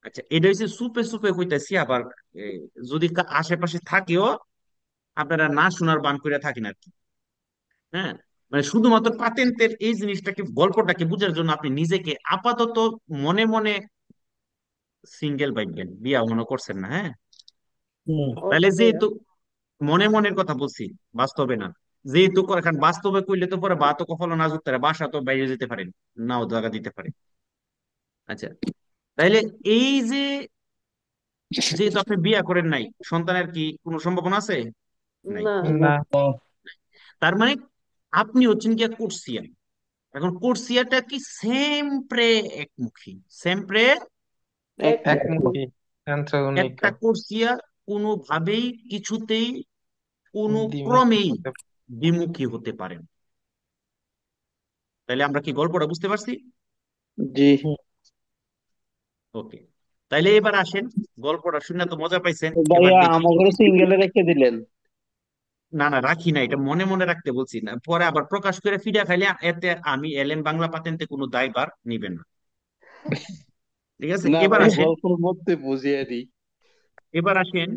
আচ্ছা, এটা হচ্ছে সুপে সুপে কইতাছি, আবার এ, যদি আশেপাশে থাকেও আপনারা না শোনার বান করে থাকেন আর কি, হ্যাঁ, মানে শুধুমাত্র পাতেন্টের এই জিনিসটাকে, গল্পটাকে বুঝার জন্য আপনি নিজেকে আপাতত মনে মনে সিঙ্গেল ভাববেন, বিয়া মনে করছেন না, হ্যাঁ। তাহলে ওকে। যেহেতু মনে মনের কথা বলছি, বাস্তবে না, যেহেতু কারণ বাস্তবে কইলে তো পরে বা তো কখনো না জুটতে পারে, বাসা তো বাইরে যেতে পারেন, নাও জায়গা দিতে পারে। আচ্ছা, তাইলে এই যে, যেহেতু আপনি বিয়া করেন নাই, সন্তানের কি কোনো সম্ভাবনা আছে? নাই। না। না। তার মানে আপনি হচ্ছেন কি কোর্সিয়া। এখন কোর্সিয়াটা কি সেমপ্রে একমুখী, সেমপ্রে একমুখী। একমুখী। অ্যান্থ্রাগোনিকা। একটা কোর্সিয়া কোনোভাবেই, কিছুতেই, কোনো দ্বিমুখী ক্রমেই হতে পারে। দ্বিমুখী হতে পারেন। তাহলে আমরা কি গল্পটা বুঝতে পারছি? জি। ওকে, তাইলে এবার আসেন, গল্পটা শুনে তো মজা পাইছেন, এবার ভাইয়া দেখি। আমাকে সিঙ্গেলে রেখে দিলেন। না না, রাখি না, এটা মনে মনে রাখতে বলছি না, পরে আবার প্রকাশ করে ফিডা খাইলে এতে আমি এলেন বাংলা পাতেন্তে কোনো দায়ভার নিবেন না। ঠিক আছে, না এবার ভাই, আসেন, গল্পের মধ্যে বুঝিয়ে দিই। এবার আসেন,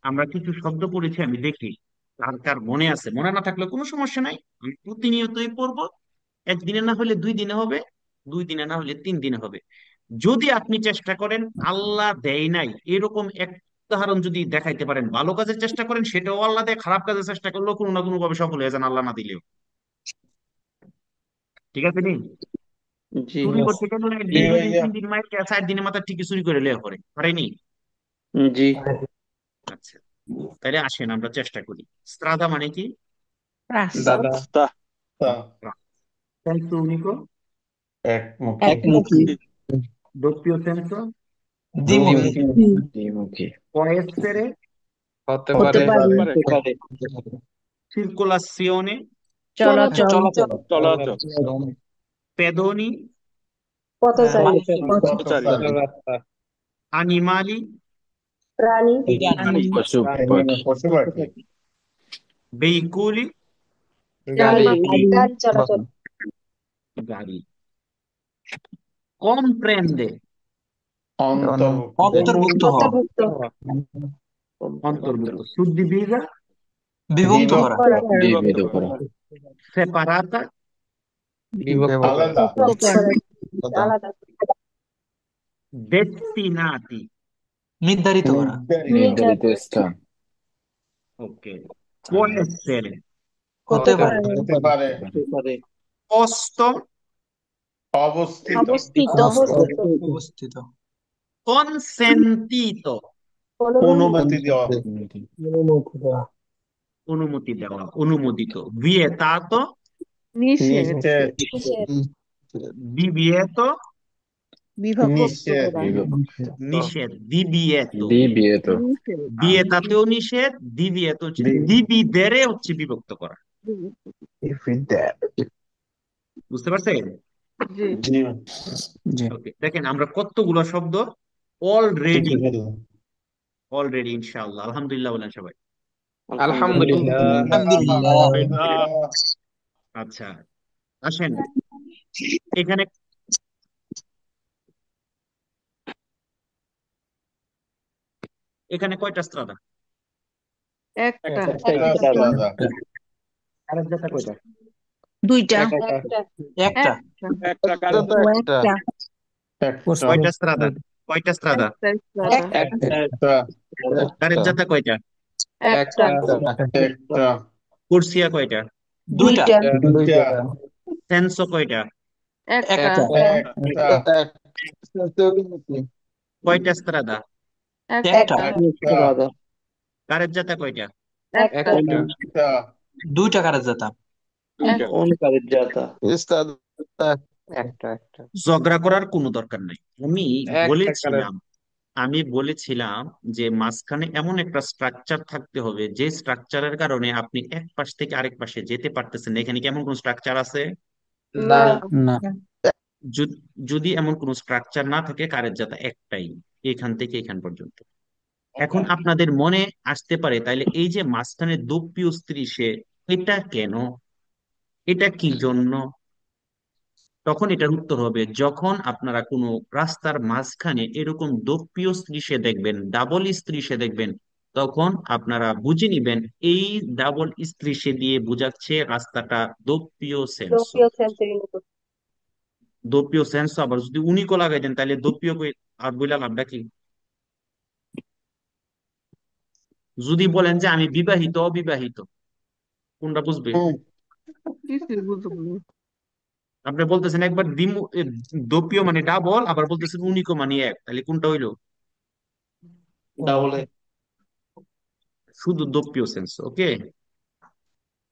আমরা কিছু শব্দ পড়েছি, আমি দেখি কার কার মনে আছে, মনে না থাকলে কোনো সমস্যা নাই, আমি প্রতিনিয়তই পড়বো। একদিনে না হলে 2 দিনে হবে, 2 দিনে না হলে 3 দিনে হবে। যদি আপনি চেষ্টা করেন, আল্লাহ দেয় নাই এরকম এক উদাহরণ যদি দেখাইতে পারেন, ভালো কাজের চেষ্টা করেন, সেটাও আল্লাহ দেয়, খারাপ কাজের চেষ্টা করলেও কোনো না কোনো ভাবে সফল হয়ে যান, আল্লাহ না দিলেও। ঠিক আছে নি? জি। চুরি করতে গেলে জি একদিন, 2 দিন, ভাইয়া 3 দিন মাইর, 4 দিনের মাথা ঠিকই চুরি করে লেয়া পরে পারেনি। জি। আচ্ছা, তাহলে আসেন আমরা চেষ্টা করি। স্ত্রাদা মানে কি? রাস্তা। দাদা। তা Senso unico, একমুখী একমুখী। একমুখী। doppio senso, দ্বিমুখী। দ্বিমুখী। può essere হতে হতে পারে। পারে। পারে। হতে পারে। circolazione, চলাচল। চলাচল। চলাচল। pedoni, পথচারী। পথচারী। রাস্তা। animali, প্রাণী। প্রাণী। পশু প্রাণী, পশু পাখি veicoli, গাড়ি। গাড়ি চলাচল। গাড়ি। Comprende, অন্তর্ভুক্ত অন্তর্ভুক্ত হওয়া, অন্তর্ভুক্ত। অন্তর্ভুক্ত। suddivisa, বিভক্ত করা, করা। বিভেদ করা। separata, বিভক্ত করা। আলাদা পৃথক করা। আলাদা। destinati. নির্ধারিত করা, নির্ধারিত স্থান। Ok, può essere হতে হতে পারে, পারে। হতে পারে হতে পারে। posto, অবস্থিত অবস্থিত। অবস্থিত, consentito, অনুমতি দেওয়া অনুমতি দেওয়া, অনুমোদিত, vietato, নিষেধ। নিষেধ নিষেধ। divieto, বিভক্ত নিষেধ করা। বিভক্ত নিষেধ, দিবিয়েত। দ্বিবিয়েত নিষেধ। বিয়েতাতেও নিষেধ, দিবিয়েত হচ্ছে দিবিদেরে হচ্ছে বিভক্ত করা। বুঝতে পারছেন? জি। জি জি ওকে, দেখেন আমরা কতগুলো শব্দ অলরেডি শিখে ফেললাম। অলরেডি ইনশাআল্লাহ, আলহামদুলিল্লাহ বলেন সবাই। আলহামদুলিল্লাহ। আলহামদুলিল্লাহ। আচ্ছা, আসেন এখানে এখানে কয়টা স্ত্রাদা? একটা একটা স্ত্রাদা। আরেক জায়গা কয়টা? দুইটা। একটা একটা একটা কাজ তো ও একটা একটা। কয়টা স্ত্রাদা? কয়টা স্ত্রাদা? একটা কারেজ্জাতা কয়টা? একটা একটা কুরসিয়া কয়টা? দুইটা দুইটা সেন্সো কয়টা? একটা একটা একটা কয়টা স্ত্রাদা? একটা একটা কারেজ্জাতা কয়টা? একটা একটা দুইটা কারের জাতা উস্তাদ একটা ঝগড়া করার কোনো দরকার নাই। আমি একটা কারণ বলেছিলাম যে মাঝখানে এমন একটা স্ট্রাকচার থাকতে হবে যে স্ট্রাকচারের কারণে আপনি এক পাশ থেকে আরেক পাশে যেতে পারতেছেন। এখানে কি এমন কোন স্ট্রাকচার আছে? না। না যদি এমন কোন স্ট্রাকচার না থাকে, কারের জাতা একটাই, এখান থেকে এখান পর্যন্ত। এখন আপনাদের মনে আসতে পারে তাইলে এই যে মাঝখানে দোপ্পীয় স্ত্রী সে, এটা কেন, এটা কি জন্য? তখন এটার উত্তর হবে, যখন আপনারা কোনো রাস্তার মাঝখানে এরকম দোপ্পীয় স্ত্রীসে দেখবেন, ডাবল স্ত্রীসে দেখবেন, তখন আপনারা বুঝে নিবেন এই ডাবল স্ত্রীসে দিয়ে বোঝাচ্ছে রাস্তাটা দোপ্পীয় সেন্স। লোকীয় সেন্সরি নিকট দোপ্পীয় সেন্স আবার যদি উনিকও লাগাই দেন তাহলে দোপ্পীয় আর বইলা লাভটা কি? যদি বলেন যে আমি বিবাহিত অবিবাহিত, কোনটা বুঝবে? কিছুই বুঝবো আপনি বলতেছেন একবার দোপ্পীয় মানে ডাবল, আবার বলতেছেন উনিকো মানে এক, তাহলে কোনটা হইলো? শুধু দোপ্পীয় সেন্স। ওকে,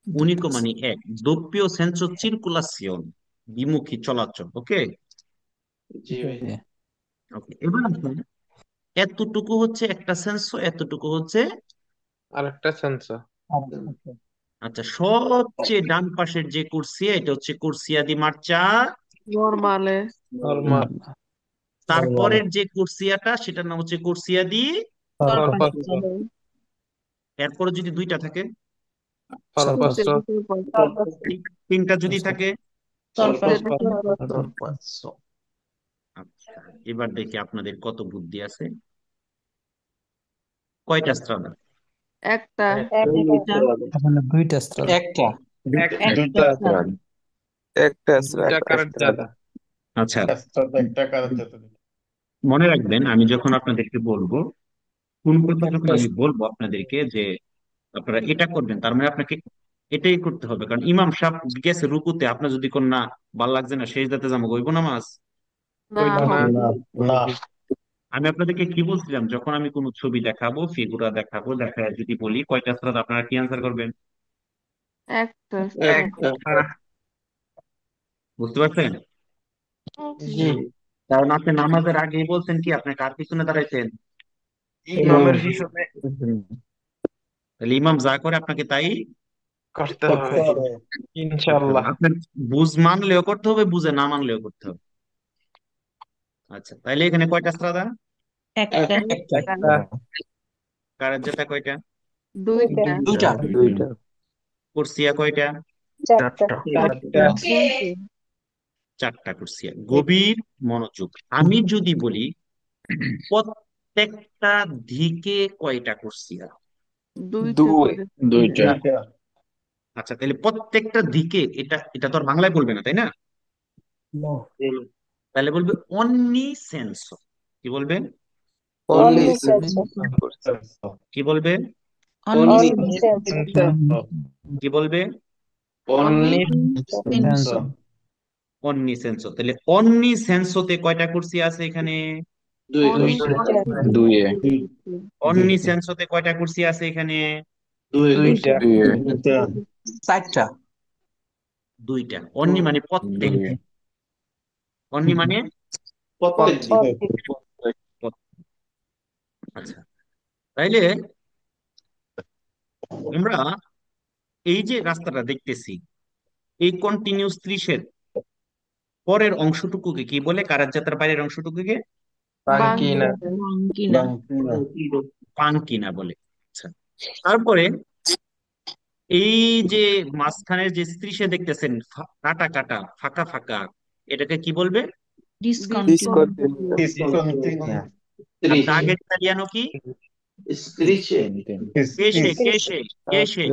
উনিকো মানে এক, দোপ্পীয় সেন্স চিরকুলাসিয়ন, দ্বিমুখী চলাচল। ওকে জি ওকে, এবার আসুন, এতটুকু হচ্ছে একটা সেন্স, এতটুকু হচ্ছে আরেকটা সেন্সর। আচ্ছা, সবচেয়ে ডান পাশের যে কুরসিয়া, এটা হচ্ছে কুরসিয়া দি মার্চা। নরমালে নরমাল তারপরের যে কুরসিয়াটা সেটার নাম হচ্ছে কুরসিয়া দি। সরপাস্ত এরপরে যদি দুইটা থাকে, সরপাস্ত তিনটা যদি থাকে, আচ্ছা এবার দেখি আপনাদের কত বুদ্ধি আছে। কয়টা স্ত্রাদা? একটা দুইটা একটা দুইটা দুইটা কারের জাতা আচ্ছা, একটা কারণ যত মনে রাখবেন আমি যখন আপনাদেরকে বলবো, কোন কথা যখন আমি বলবো আপনাদেরকে যে আপনারা এটা করবেন, তার মানে আপনাকে এটাই করতে হবে। কারণ ইমাম সাহেব গেছে রুকুতে, আপনার যদি কোন না ভাল লাগছে না, শেষ দাতে যাবো, হইব নামাজ? হইব না। না না আমি আপনাদেরকে কি বলছিলাম, যখন আমি কোনো ছবি দেখাবো, ফিগুরা দেখাবো, দেখায় যদি বলি কয়টা সালাত, আপনারা কি আনসার করবেন? একটা বুঝতে পারছেন? জি কারণ আপনি নামাজের আগেই বলছেন কি আপনি কার পিছনে দাঁড়াইছেন? ইমামের পিছনে তাহলে ইমাম যা করে আপনাকে তাই করতে করতে হবে হবে। ইনশাআল্লাহ। আপনার বুঝ মানলেও করতে হবে, বুঝে না মানলেও করতে হবে। আচ্ছা, তাইলে এখানে কয়টা সালাত? একটা। একটা কারের যেটা কয়টা? দুইটা দুইটা কুরসিয়া কয়টা? চারটা চারটা চারটা কুরসিয়া। গভীর মনোযোগ, আমি যদি বলি প্রত্যেকটা দিকে কয়টা কুরসিয়া? দুইটা আচ্ছা, তাহলে প্রত্যেকটা দিকে, এটা এটা তো আর বাংলায় বলবে না, তাই না? তাহলে বলবে অন্নি সেন্সো। কি বলবে? অনলি সেন্স কি বলবে? অনলি সেন্স কি বলবে? অনলি অন্নি সেন্সো। তাহলে অন্নি সেন্সোতে কয়টা কুরসি আছে এখানে? দুইয়ে অন্নি সেন্সোতে কয়টা কুরসি আছে এখানে? দুইটা চারটা দুইটা। অন্নি মানে প্রত্যেক, দুইয়ে অন্নি মানে পথে। আচ্ছা, তাইলে আমরা এই যে রাস্তাটা দেখতেছি, এই কন্টিনিউস 30-এর পরের অংশটুকুকে কি বলে? কারার যাত্রার বাইরের অংশটুকুকে বাঙ্কিনা। বাঙ্কিনা। পাঙ্কিনা বলে। আচ্ছা, তারপরে এই যে মাঝখানের যে 30-এ দেখতেছেন কাটা কাটা ফাঁকা ফাঁকা, এটাকে কি বলবে? ডিসকন্টিনিউ। Discontinue. আর দাগের ইতালিয়ানো কি? Strisce. কেশে Strisce. কেশে কেশে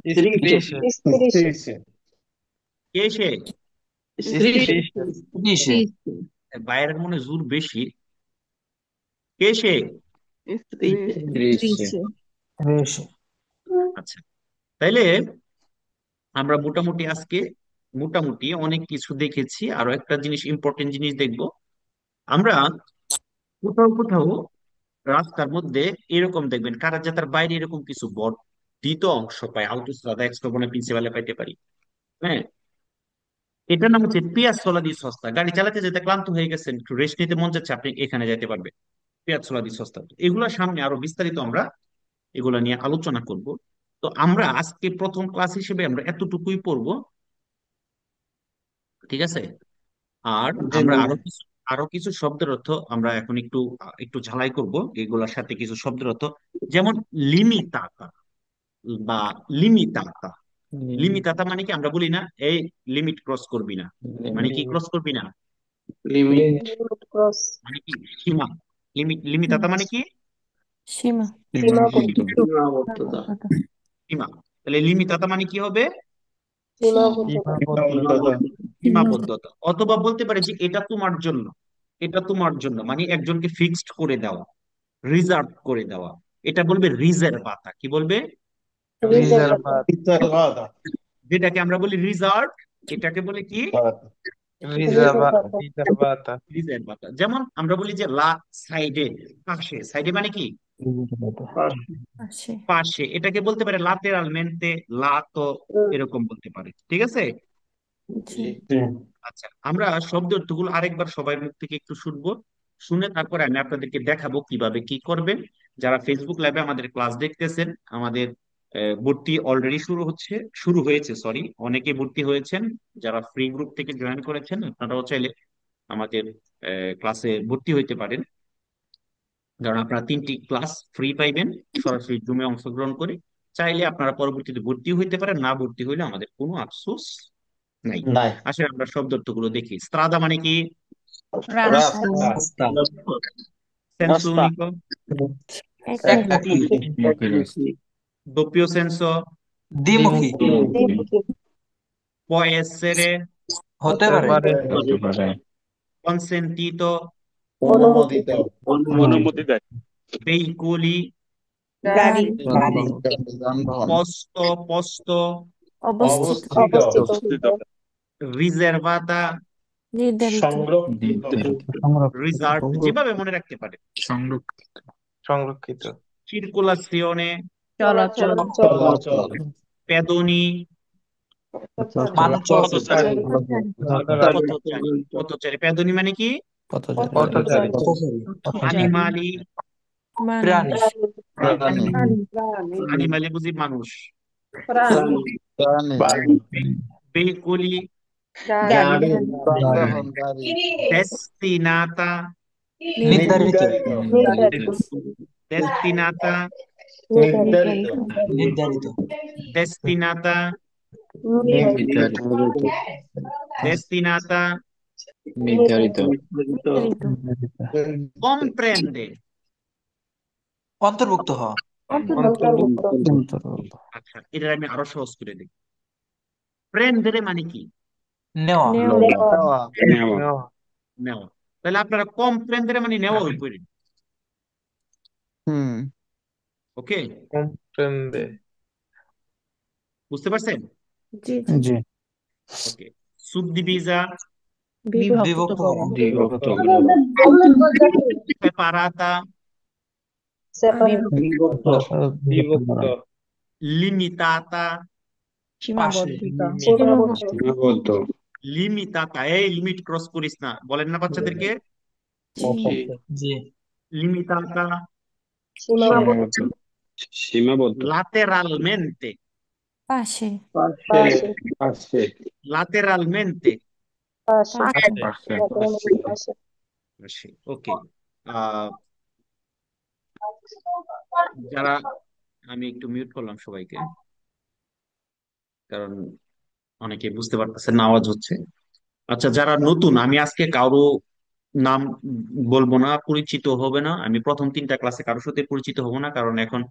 Strisce. Strisce. কেশে। Strisce. Strisce. বাইরের মনে জোর বেশি। কেশে। Strisce. আচ্ছা, তাইলে আমরা মোটামুটি অনেক কিছু দেখেছি। আরো একটা জিনিস, ইম্পর্টেন্ট জিনিস দেখবো আমরা। কোথাও কোথাও রাস্তার মধ্যে এরকম দেখবেন, কারাজাতার বাইরে এরকম কিছু বর্ধিত অংশ পাই, আউটোস্ট্রাদা এক্সপ্রোনে প্রিন্সিপালে পাইতে পারি। হ্যাঁ, এটার নাম হচ্ছে পিয়াজসোলা দি সস্তা। গাড়ি চালাতে যেতে ক্লান্ত হয়ে গেছেন, একটু রেস্ট নিতে মন যাচ্ছে, আপনি এখানে যেতে পারবেন, পিয়াজসোলা দি সস্তা। এগুলোর সামনে আরো বিস্তারিত আমরা এগুলা নিয়ে আলোচনা করব। তো আমরা আজকে প্রথম ক্লাস হিসেবে আমরা এতটুকুই পড়বো, ঠিক আছে? আর আমরা আরো কিছু শব্দের অর্থ আমরা এখন একটু একটু ঝালাই করব এগুলোর সাথে, কিছু শব্দের অর্থ, যেমন লিমিতাতা বা লিমিতাতা। লিমিতাতা মানে কি? আমরা বলি না এই লিমিট ক্রস করবি না, মানে কি ক্রস করবি না? Limit. Limit cross. মানে কি? সীমা। লিমিতাতা মানে কি? সীমা। সীমাবদ্ধ। সীমাবদ্ধতা। সীমা। তাহলে লিমিতাতা মানে কি হবে? সীমাবদ্ধতা। সীমাবদ্ধতা। অথবা বলতে পারে যে এটা তোমার জন্য, এটা তোমার জন্য, মানে একজনকে ফিক্সড করে দেওয়া, রিজার্ভ করে দেওয়া। এটা বলবে রিজার্ভাতা। কি বলবে? Riservata. Riservata. যেটাকে আমরা বলি রিজার্ভ, এটাকে বলে কি? Riservata. রিজার্ভাতা। রিজার্ভাতা। যেমন আমরা বলি যে লা সাইডে, পাশে। সাইডে মানে কি? পাশে। পাশে। এটাকে বলতে পারে লাতেরালমেন্তে, লা তো এরকম বলতে পারে, ঠিক আছে? জি। Sì. আচ্ছা, আমরা শব্দ অর্থগুলো আরেকবার সবার মুখ থেকে একটু শুনবো, শুনে তারপরে আমি আপনাদেরকে দেখাবো কিভাবে কি করবেন। যারা ফেসবুক লাইভে আমাদের ক্লাস দেখতেছেন, আমাদের ভর্তি অলরেডি শুরু হয়েছে, সরি, অনেকে ভর্তি হয়েছেন। যারা ফ্রি গ্রুপ থেকে জয়েন করেছেন, আপনারাও চাইলে আমাদের ক্লাসে ভর্তি হইতে পারেন, কারণ আপনারা 3টি ক্লাস ফ্রি পাইবেন সরাসরি জুমে অংশগ্রহণ করে। চাইলে আপনারা পরবর্তীতে ভর্তি হইতে পারেন, না ভর্তি হইলে আমাদের কোনো আফসোস নাই। Dai. আসলে আমরা শব্দ অর্থগুলো দেখি। স্ত্রাদা মানে কি? রাস্তা। Rasta. সেন্সু রাস্তা। unico, একই। doppio senso, দ্বিমুখী। Dimukhi. può essere, হতে পারে। consentito, অনুমোদিত। অনুমতি দেয়। veicoli, গাড়ি। গাড়ি। posto, অবস্থিত। অবস্থিত। riservata, নির্ধারিত। reserved, যেভাবে মনে রাখতে পারে। সংরক্ষিত। circolazione, চলাচল। চলাচল। pedoni, মানুষ চলছে। পথচারী। pedoni মানে কি? পথচারী। animali, প্রাণী। animali বুঝি মানুষ। veicoli, গাড়ি। destinata, নির্ধারিত। destinata, নির্ধারিত। নির্ধারিত। destinata, destinata, নির্ধারিত। comprende। অন্তর্ভুক্ত হওয়া। অন্তর্ভুক্ত। আচ্ছা, এটা আমি আরো সহজ করে দিই। প্রেন্ডেরে মানে কি? নেওয়া। নেওয়া। নেওয়া। তাহলে আপনারা কমপ্রেন্ডেরে মানে নেওয়া ওই পড়ে, ওকে? comprende। বুঝতে পারছেন? জি। ওকে। সুবডিভিজা, বিভক্ত করা। সেপারাতা, বিভক্ত। লিমিটাতা, সীমাবদ্ধ। লিমিটাতা। এই লিমিট ক্রস করিস না, বলেন না বাচ্চাদেরকে? জি। জি। limitata, সীমাবদ্ধ সীমাবদ্ধ lateralmente, পাশে পাশে পাশে lateralmente, পাশে পাশে পাশে পাশে ওকে। যারা, আমি একটু মিউট করলাম সবাইকে, কারণ অনেকে বুঝতে পারতেছেন না, আওয়াজ হচ্ছে। আচ্ছা, যারা নতুন, আমি আজকে কারো নাম বলবো না, পরিচিত হবে না। আমি প্রথম 3টা ক্লাসে কারোর সাথে পরিচিত হব না, কারণ এখন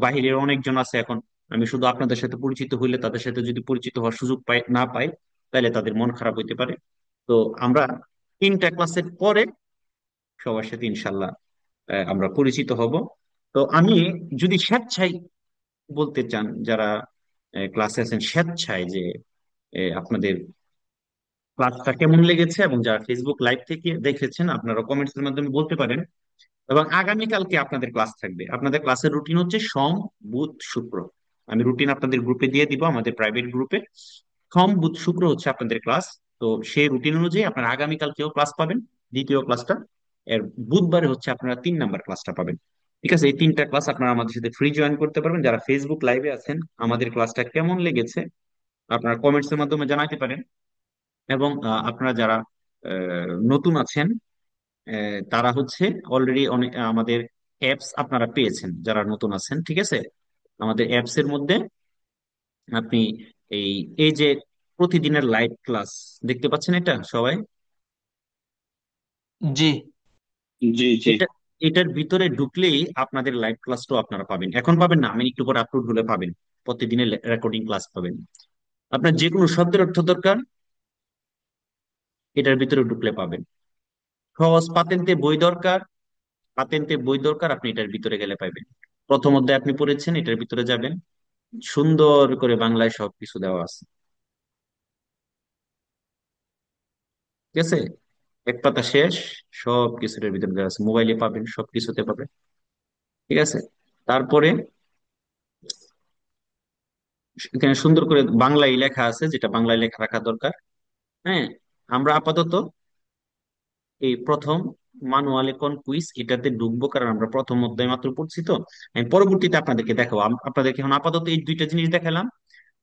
বাহিরের অনেকজন আছে। এখন আমি শুধু আপনাদের সাথে পরিচিত হইলে, তাদের সাথে যদি পরিচিত হওয়ার সুযোগ না পাই, তাহলে তাদের মন খারাপ হইতে পারে। তো আমরা 3টা ক্লাসের পরে সবার সাথে ইনশাল্লাহ আমরা পরিচিত হব। তো আমি যদি স্বেচ্ছায় বলতে চান, যারা ক্লাসে আছেন, স্বেচ্ছায় যে আপনাদের ক্লাসটা কেমন লেগেছে, এবং যারা ফেসবুক লাইভ থেকে দেখেছেন, আপনারা কমেন্টস এর মাধ্যমে বলতে পারেন। এবং আগামীকালকে আপনাদের ক্লাস থাকবে। আপনাদের ক্লাসের রুটিন হচ্ছে সোম, বুধ, শুক্র। আমি রুটিন আপনাদের গ্রুপে দিয়ে দিব, আমাদের প্রাইভেট গ্রুপে। সোম, বুধ, শুক্র হচ্ছে আপনাদের ক্লাস। তো সেই রুটিন অনুযায়ী আপনারা আগামীকালকেও ক্লাস পাবেন, দ্বিতীয় ক্লাসটা। এর বুধবারে হচ্ছে আপনারা 3 নাম্বার ক্লাসটা পাবেন। ঠিক আছে, এই 3টা ক্লাস আপনারা আমাদের সাথে ফ্রি জয়েন করতে পারবেন। যারা ফেসবুক লাইভে আছেন, আমাদের ক্লাসটা কেমন লেগেছে আপনারা কমেন্টস এর মাধ্যমে জানাতে পারেন। এবং আপনারা যারা নতুন আছেন, তারা হচ্ছে অলরেডি অনেক আমাদের অ্যাপস আপনারা পেয়েছেন। যারা নতুন আছেন, ঠিক আছে, আমাদের অ্যাপস এর মধ্যে আপনি এই এই যে প্রতিদিনের লাইভ ক্লাস দেখতে পাচ্ছেন, এটা সবাই, জি। জি জি এটা এটার ভিতরে ঢুকলেই আপনাদের লাইভ ক্লাসটাও আপনারা পাবেন। এখন পাবেন না, আমি একটু পরে আপলোড হলে পাবেন। প্রতিদিনের রেকর্ডিং ক্লাস পাবেন। আপনার যে কোনো শব্দের অর্থ দরকার, এটার ভিতরে ঢুকলে পাবেন। সহজ পাতেন্তে বই দরকার, পাতেন্তে বই দরকার, আপনি এটার ভিতরে গেলে পাবেন। প্রথম অধ্যায় আপনি পড়েছেন, এটার ভিতরে যাবেন, সুন্দর করে বাংলায় সবকিছু দেওয়া আছে। ঠিক আছে, এক পাতা শেষ, সব কিছুর ভিতরে দেওয়া আছে, মোবাইলে পাবেন, সবকিছুতে পাবেন। ঠিক আছে, তারপরে এখানে সুন্দর করে বাংলায় লেখা আছে, যেটা বাংলায় লেখা রাখা দরকার। হ্যাঁ, আমরা আপাতত এই প্রথম মানুয়ালে কোন কুইজ এটাতে ঢুকবো, কারণ আমরা প্রথম অধ্যায় মাত্র পড়ছি। তো আমি পরবর্তীতে আপনাদেরকে দেখাবো। আপনাদেরকে এখন আপাতত এই 2টা জিনিস দেখালাম।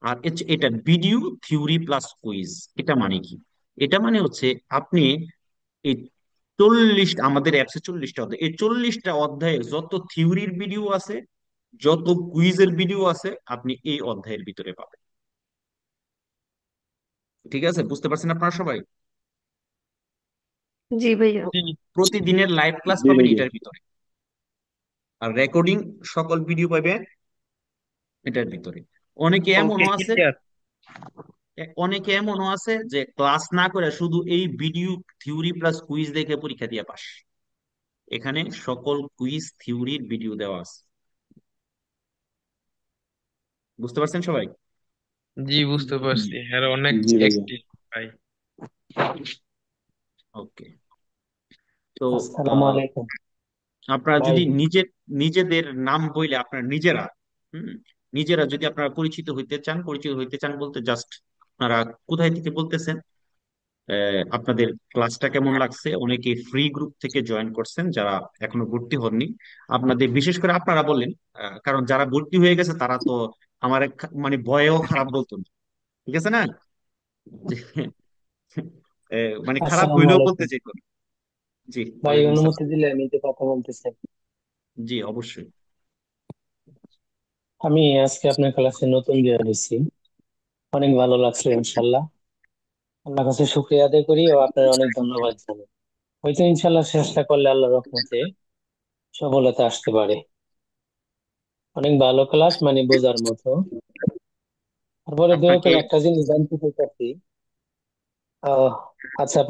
আর এটা ভিডিও থিওরি প্লাস কুইজ। এটা মানে কি? এটা মানে হচ্ছে আপনি এই 40, আমাদের অ্যাপসে 40টা অধ্যায়, এই 40টা অধ্যায়ে যত থিওরির ভিডিও আছে, যত কুইজের ভিডিও আছে, আপনি এই অধ্যায়ের ভিতরে পাবেন। ঠিক আছে, বুঝতে পারছেন আপনারা সবাই? জি ভাইয়া জি। প্রতিদিনের লাইভ ক্লাস জি পাবেন ভাইয়া। এটার ভিতরে, আর রেকর্ডিং সকল ভিডিও পাবেন এটার ভিতরে। অনেকে ওকে, এমনও আছে, ক্লিয়ার। যে ক্লাস না করে শুধু এই ভিডিও থিওরি প্লাস কুইজ দেখে পরীক্ষা দিয়ে পাস। এখানে সকল কুইজ থিওরির ভিডিও দেওয়া আছে। বুঝতে পারছেন সবাই? জি, বুঝতে পারছি, আর অনেক জি ভাইয়া। অ্যাক্টিভ ভাই। ওকে। তো আসসালামু আলাইকুম আপনারা ভাই। যদি নিজেদের নাম বইলে আপনারা নিজেরা, হুম, নিজেরা যদি আপনারা পরিচিত হইতে চান বলতে জাস্ট আপনারা কোথায় থেকে বলতেছেন, আপনাদের ক্লাসটা কেমন লাগছে। অনেকে ফ্রি গ্রুপ থেকে জয়েন করছেন, যারা এখনো ভর্তি হননি। আপনাদের বিশেষ করে আপনারা বললেন, কারণ যারা ভর্তি হয়ে গেছে তারা তো আমার মানে ভয়েও খারাপ বলতো না। ঠিক আছে না, যে মানে খারাপ আসসালামু হইলেও বলতে আলাইকুম চাইতো না। জি, ভাই, ওয়ালাইকুম অনুমতি আসসালাম। দিলে আমি একটু কথা বলতে চাই। জি, অবশ্যই। আমি আজকে আপনার ক্লাসে নতুন জয়েন হয়েছি, অনেক ভালো লাগছে। ইনশাল্লাহ আল্লাহ কাছে শুক্রিয়া আদায় করি ও আপনার অনেক ধন্যবাদ জানাই। হয়তো ইনশাল্লাহ চেষ্টা করলে আল্লাহ রহমতে সফলতা আসতে পারে। অনেক ভালো ক্লাস, মানে বোঝার মতো। তারপরে দয়া আপনাকে করে একটা জিনিস জানতে চাইছি। আহ আচ্ছা।